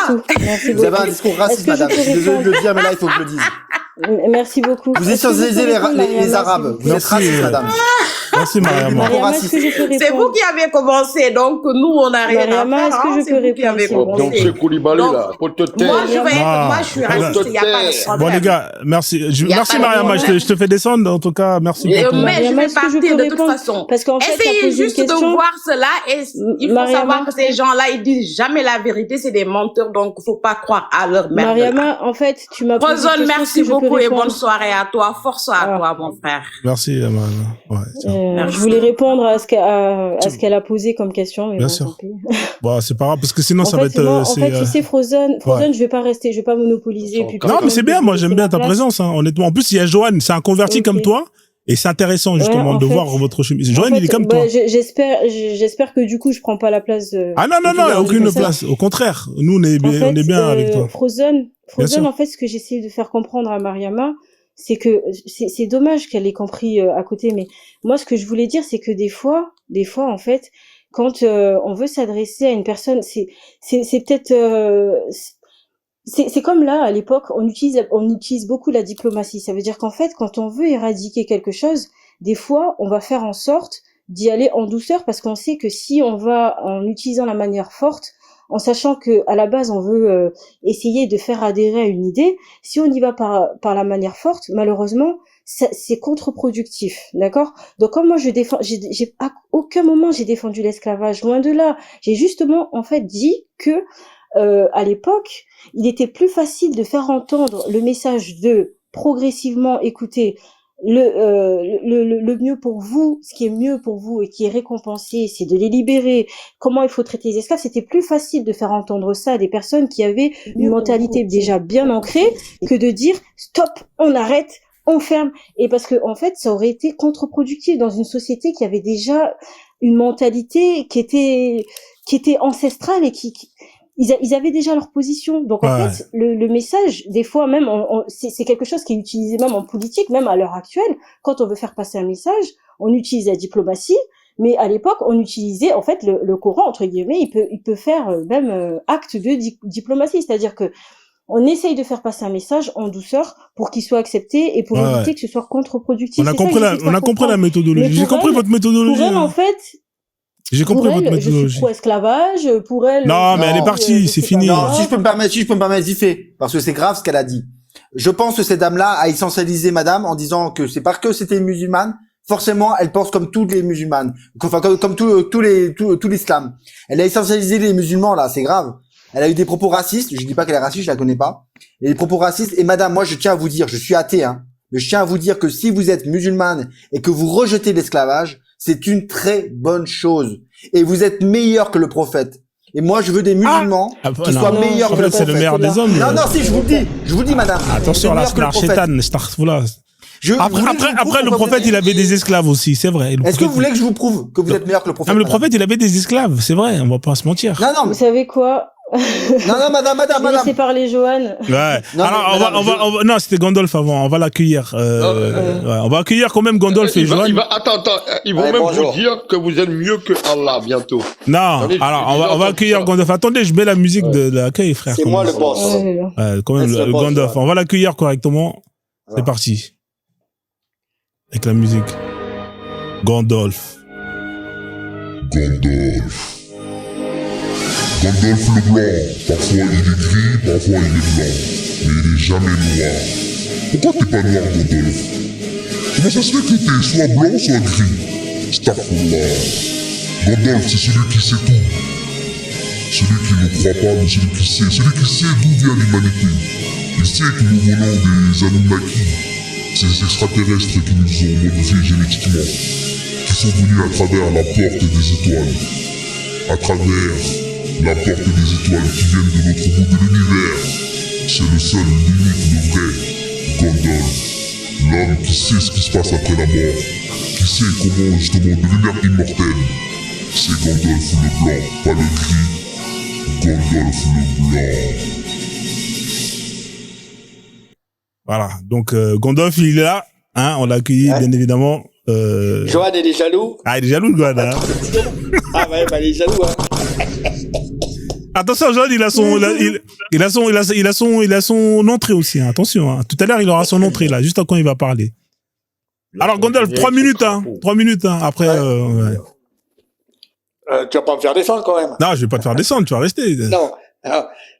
Vous avez un discours raciste, madame. Je suis désolé de le dire, mais là, il faut que je le dise. Merci beaucoup. Vous essentialisez les Arabes. Vous êtes raciste, madame. Merci, Mariama. C'est vous qui avez commencé, donc nous, on n'a rien à faire. Est-ce que je peux répondre? Donc, c'est Koulibaly, là, pour te taire. Moi, je suis raciste, il n'y a pas de problème. Bon, les gars, merci. Merci, Mariama. Je te fais descendre, en tout cas. Merci beaucoup. Mais je vais partir de toute façon. Parce qu'en fait, essayez juste de voir cela et il faut savoir que ces gens-là, ils disent jamais la vérité, c'est des menteurs, donc il ne faut pas croire à leur merde. Mariama, en fait, tu m'as posé une question. Merci beaucoup et bonne soirée à toi. Force à toi, mon frère. Merci, Mariama. Je voulais répondre à ce qu'elle a posé comme question. Mais bien sûr. Bon, c'est pas grave, parce que sinon, ça va être... En fait, tu sais, Frozen, je vais pas monopoliser. Non, mais c'est bien, moi, j'aime bien ta présence, hein, honnêtement. En plus, il y a Johan, c'est un converti comme toi. Et c'est intéressant, justement, de voir votre chemise. Johan, il est comme toi. J'espère que du coup, je prends pas la place de... Ah non, il n'y a aucune place. Au contraire. Nous, on est bien avec toi. Frozen, en fait, ce que j'essaie de faire comprendre à Mariama, c'est que c'est dommage qu'elle ait compris à côté, mais moi, ce que je voulais dire, c'est que des fois, en fait, quand on veut s'adresser à une personne, c'est peut-être... c'est comme là, à l'époque, on utilise beaucoup la diplomatie. Ça veut dire qu'en fait, quand on veut éradiquer quelque chose, des fois, on va faire en sorte d'y aller en douceur, parce qu'on sait que si on va en utilisant la manière forte, en sachant que à la base on veut essayer de faire adhérer à une idée, si on y va par la manière forte, malheureusement, c'est contre-productif, d'accord? Donc comme moi j'ai à aucun moment j'ai défendu l'esclavage, loin de là. J'ai justement en fait dit que à l'époque, il était plus facile de faire entendre le message de progressivement écouter le mieux pour vous, ce qui est mieux pour vous et qui est récompensé, c'est de les libérer. Comment il faut traiter les esclaves, c'était plus facile de faire entendre ça à des personnes qui avaient une mentalité déjà bien ancrée que de dire stop, on arrête, on ferme. Et parce que en fait, ça aurait été contre-productif dans une société qui avait déjà une mentalité qui était ancestrale et ils avaient déjà leur position. Donc, en fait, le message, des fois, même, c'est quelque chose qui est utilisé même en politique, même à l'heure actuelle. Quand on veut faire passer un message, on utilise la diplomatie. Mais à l'époque, on utilisait, en fait, le Coran, entre guillemets, il peut faire même acte de diplomatie. C'est-à-dire que on essaye de faire passer un message en douceur pour qu'il soit accepté et pour éviter que ce soit contre-productif. On a compris la méthodologie. J'ai compris votre méthodologie. Pour elle, en fait, j'ai compris votre méthodologie. Je suis pro-esclavage, pour elle... Non, mais elle est partie, c'est fini. Non, si je peux me permettre, vite fait, parce que c'est grave ce qu'elle a dit. Je pense que cette dame-là a essentialisé madame en disant que c'est parce que c'était une musulmane, forcément, elle pense comme toutes les musulmanes. Enfin, comme tout l'islam. Elle a essentialisé les musulmans, là, c'est grave. Elle a eu des propos racistes, je dis pas qu'elle est raciste, je la connais pas. Et des propos racistes, et madame, moi, je tiens à vous dire, je suis athée, hein, mais je tiens à vous dire que si vous êtes musulmane et que vous rejetez l'esclavage, c'est une très bonne chose. Et vous êtes meilleur que le prophète. Et moi, je veux des musulmans qui soient meilleurs que le prophète. C'est le meilleur des hommes. Non, si, je vous le dis, madame. Attention, là, c'est l'archétane, Après, le prophète, il avait des esclaves aussi, c'est vrai. Est-ce que vous voulez que je vous prouve que vous êtes meilleur que le prophète? Le prophète, il avait des esclaves, c'est vrai, on va pas se mentir. Non, vous savez quoi? Non, madame. Laissez parler Johan. Ouais. Non, alors, non, c'était Gandalf avant. On va l'accueillir. On va accueillir quand même Gandalf et Johan. Attends. Ils vont même vous dire que vous êtes mieux que Allah bientôt. Non. Alors, on va accueillir Gandalf. Attendez, je mets la musique de l'accueil, frère. C'est moi le boss. Quand même, le Gandalf. On va l'accueillir correctement. C'est parti. Avec la musique. Gandalf le blanc, parfois il est gris, parfois il est blanc, mais il est jamais noir. Pourquoi t'es pas noir, Gandalf? Comment ça se fait que t'es soit blanc, soit gris? Astaghfirullah. Gandalf, c'est celui qui sait tout. Celui qui ne croit pas, mais celui qui sait d'où vient l'humanité. Il sait que nous venons des Anunnaki, ces extraterrestres qui nous ont modifiés génétiquement, qui sont venus à travers la porte des étoiles. À travers la porte des étoiles qui viennent de l'autre bout de l'univers. C'est le seul, l'unique, le vrai Gandalf. L'homme qui sait ce qui se passe après la mort, qui sait comment justement devenir immortel. C'est Gandalf le blanc, pas le gris. Gandalf le blanc. Voilà, donc Gandalf il est là, hein, on l'a accueilli bien évidemment. Johan, il est jaloux. Ah, il est jaloux, Johan. Hein. Ah ouais, bah il est jaloux. Hein. Attention, Johan, il a son entrée aussi. Hein. Attention, hein. Tout à l'heure il aura son entrée là, juste quand il va parler. Alors Gandalf, 3 minutes, hein. 3 minutes, hein. Après. Ouais. Tu vas pas me faire descendre quand même. Non, je vais pas te faire descendre, tu vas rester. Non.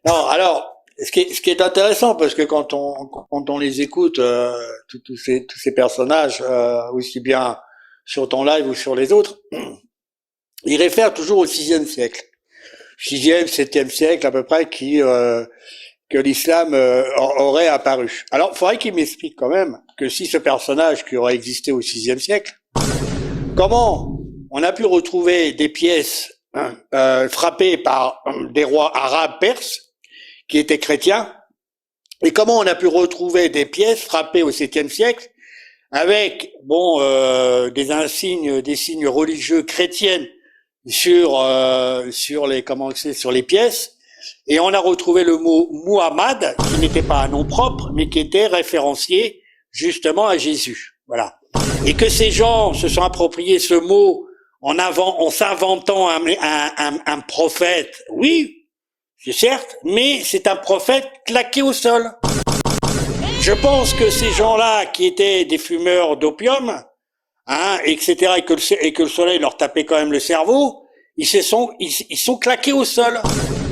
Alors. Ce qui est intéressant, parce que quand on les écoute, tous ces personnages, aussi bien sur ton live ou sur les autres, ils réfèrent toujours au 6e siècle. 6e, 7e siècle, à peu près, que l'islam aurait apparu. Alors, il faudrait qu'ils m'expliquent quand même que si ce personnage qui aurait existé au 6e siècle, comment on a pu retrouver des pièces frappées par des rois arabes perses, qui étaient chrétiens, et comment on a pu retrouver des pièces frappées au 7e siècle avec des signes religieux chrétiennes sur les pièces, et on a retrouvé le mot Muhammad qui n'était pas un nom propre mais qui était référencié justement à Jésus. Voilà. Et que ces gens se sont appropriés ce mot en s'inventant un prophète. Oui, c'est certes, mais c'est un prophète claqué au sol. Je pense que ces gens-là, qui étaient des fumeurs d'opium, hein, etc., et que le soleil leur tapait quand même le cerveau, ils sont claqués au sol.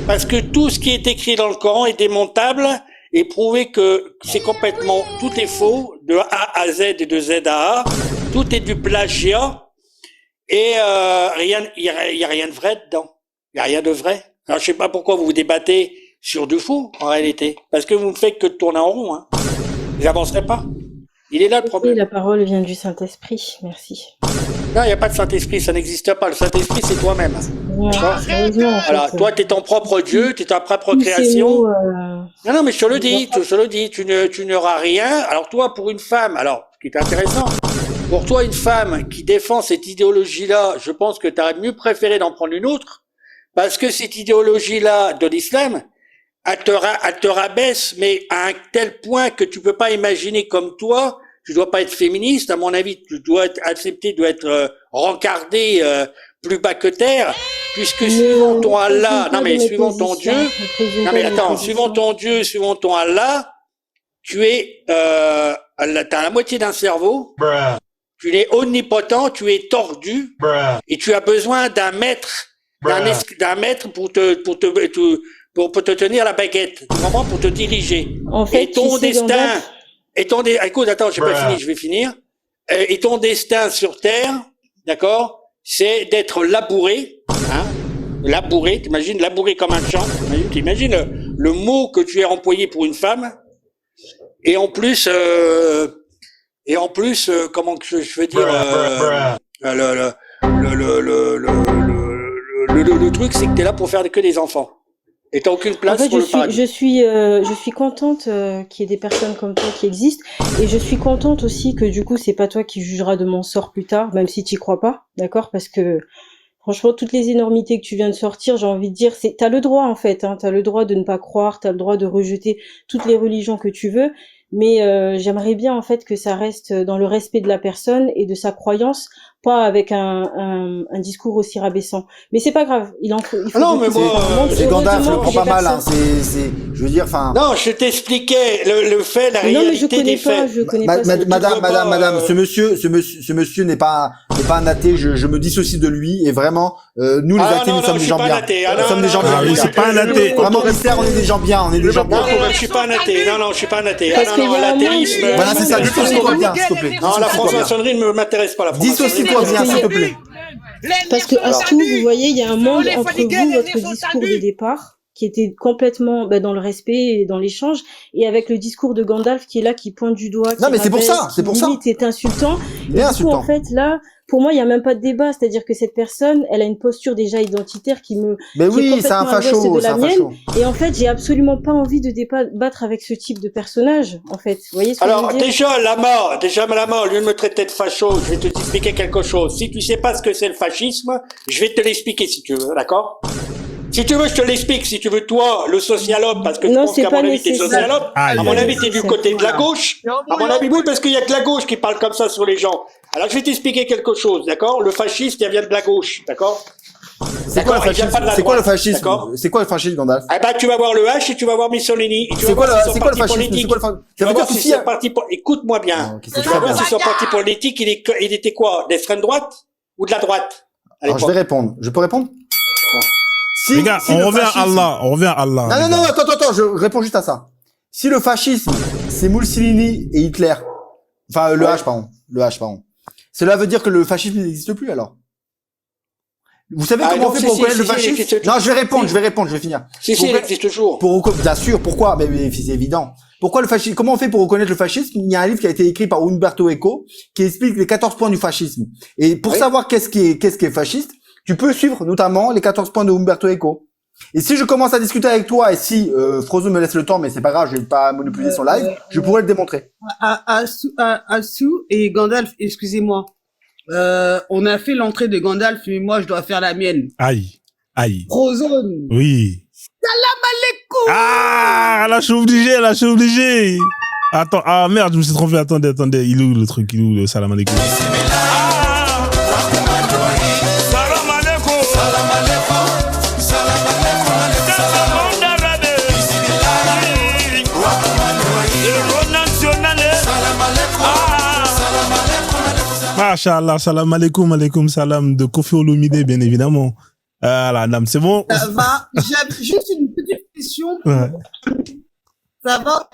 Parce que tout ce qui est écrit dans le Coran est démontable et prouvé que c'est complètement, tout est faux, de A à Z et de Z à A, tout est du plagiat, et il y a rien de vrai dedans. Il y a rien de vrai. Alors, je sais pas pourquoi vous vous débattez sur du faux, en réalité. Parce que vous ne faites que de tourner en rond, hein. Vous n'avancerez pas. Il est là, le problème. La parole vient du Saint-Esprit. Merci. Non, il n'y a pas de Saint-Esprit, ça n'existe pas. Le Saint-Esprit, c'est toi-même. Ouais, voilà. Toi, t'es ton propre Dieu, t'es ta propre création. Non, mais je te le dis, tu n'auras rien. Alors, toi, pour une femme, alors, ce qui est intéressant, pour toi, une femme qui défend cette idéologie-là, je pense que t'aurais mieux préféré d'en prendre une autre. Parce que cette idéologie-là de l'islam, elle te rabaisse, mais à un tel point que tu peux pas imaginer comme toi, tu dois pas être féministe, à mon avis, tu dois accepter d'être rencardé plus bas que terre, puisque suivant ton Allah, suivant ton Dieu, suivant ton Dieu, suivant ton Allah, tu es, t'as la moitié d'un cerveau, tu es omnipotent, tu es tordu, et tu as besoin d'un maître, pour te tenir la baguette, vraiment pour te diriger. En fait, et ton destin, écoute, attends, j'ai pas fini, je vais finir. Et ton destin sur terre, d'accord, c'est d'être labouré, hein, labouré, t'imagines, labouré comme un champ, t'imagines le mot que tu es employé pour une femme, et en plus, comment que je veux dire, le truc, c'est que t'es là pour faire que des enfants. Et t'as aucune place pour le paradis. Je suis contente qu'il y ait des personnes comme toi qui existent, et je suis contente aussi que du coup c'est pas toi qui jugeras de mon sort plus tard, même si t'y crois pas, d'accord, parce que franchement toutes les énormités que tu viens de sortir, j'ai envie de dire, t'as le droit en fait, hein, t'as le droit de ne pas croire, t'as le droit de rejeter toutes les religions que tu veux, mais j'aimerais bien en fait que ça reste dans le respect de la personne et de sa croyance, pas avec un discours aussi rabaissant. Mais c'est pas grave, il faut non, mais moi, c'est Gandalf, je le prends pas mal, hein, je veux dire, enfin. Non, je t'expliquais le fait, la réalité des faits. Madame, ce monsieur n'est pas un athée, je me dissocie de lui, et vraiment, nous les athées, nous sommes des gens bien. Nous sommes des gens bien. C'est pas un athée. Vraiment, mystère, on est des gens bien, Je suis pas un athée, non, je suis pas un athée. Non, l'athéisme. Voilà, c'est ça, dissocie-toi bien, s'il te plaît. Non, la franc-maçonnerie ne m'intéresse pas, la franc-maçonnerie. Dissocie-toi bien, s'il te plaît. Parce que Astou, vous voyez, il y a un monde entre vous, votre discours de départ, qui était complètement dans le respect et dans l'échange, et avec le discours de Gandalf qui est là, qui pointe du doigt, qui mais c'est pour ça, c'est pour ça. Limite est insultant. Et du coup, en fait, là, pour moi, il y a même pas de débat, c'est-à-dire que cette personne, elle a une posture déjà identitaire qui me, mais oui, c'est un facho, c'est un facho. Et en fait, j'ai absolument pas envie de débattre avec ce type de personnage, en fait. Vous voyez ce que je veux dire? déjà, la mort, au lieu de me traiter de facho, je vais te expliquer quelque chose. Si tu sais pas ce que c'est le fascisme, je vais te l'expliquer si tu veux, d'accord? Si tu veux, je te l'explique. Si tu veux, toi, le socialope, parce que je pense qu'à mon avis, t'es socialope. À mon avis, t'es du côté de la gauche. À mon avis, oui, parce qu'il y a que la gauche qui parle comme ça sur les gens. Alors, je vais t'expliquer quelque chose, d'accord? Le fasciste, il vient de la gauche, d'accord? C'est quoi le fascisme? C'est quoi le fascisme? C'est quoi le fascisme, Gandalf? Eh ben, tu vas voir le H et tu vas voir Mussolini. C'est quoi le fascisme? C'est quoi le fascisme? Ça veut dire que si écoute-moi bien. Tu vas voir si son parti politique, il était quoi? D'extrême droite ou de la droite? Alors, je vais répondre. Je peux répondre? Les gars, on revient à Allah. Non, attends, je réponds juste à ça. Si le fascisme, c'est Mussolini et Hitler, enfin, le H, pardon. Cela veut dire que le fascisme n'existe plus, alors? Vous savez comment on fait pour reconnaître le fascisme? Non, je vais répondre, je vais finir. Si, il existe toujours. Bien sûr, pourquoi? Mais c'est évident. Pourquoi le fascisme? Comment on fait pour reconnaître le fascisme? Il y a un livre qui a été écrit par Umberto Eco, qui explique les 14 points du fascisme. Et pour savoir qu'est-ce qui est fasciste, tu peux suivre notamment les 14 points de Umberto Eco. Et si je commence à discuter avec toi, et si Frozo me laisse le temps, mais c'est pas grave, je vais pas monopoliser son live, je pourrais le démontrer. Astou et Gandalf, excusez-moi. On a fait l'entrée de Gandalf, mais moi je dois faire la mienne. Aïe. Frozone. Oui. Salam alaikum. Ah, là je suis obligé. Attends, merde, je me suis trompé, attendez. Il est où le truc? Il est où le salam alaikum? Masha'Allah, salam alaikum salam de Kofi Olomide, bien évidemment. La dame, c'est bon? Ça va. J'avais juste une petite question. Ouais. Ça va?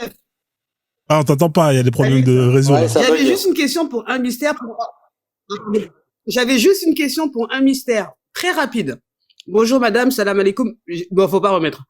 Ah, on t'entend pas, il y a des problèmes de réseau. Ouais, j'avais juste une question pour un mystère. J'avais juste une question pour un mystère. Très rapide. Bonjour madame, salam alaikum. Bon, faut pas remettre.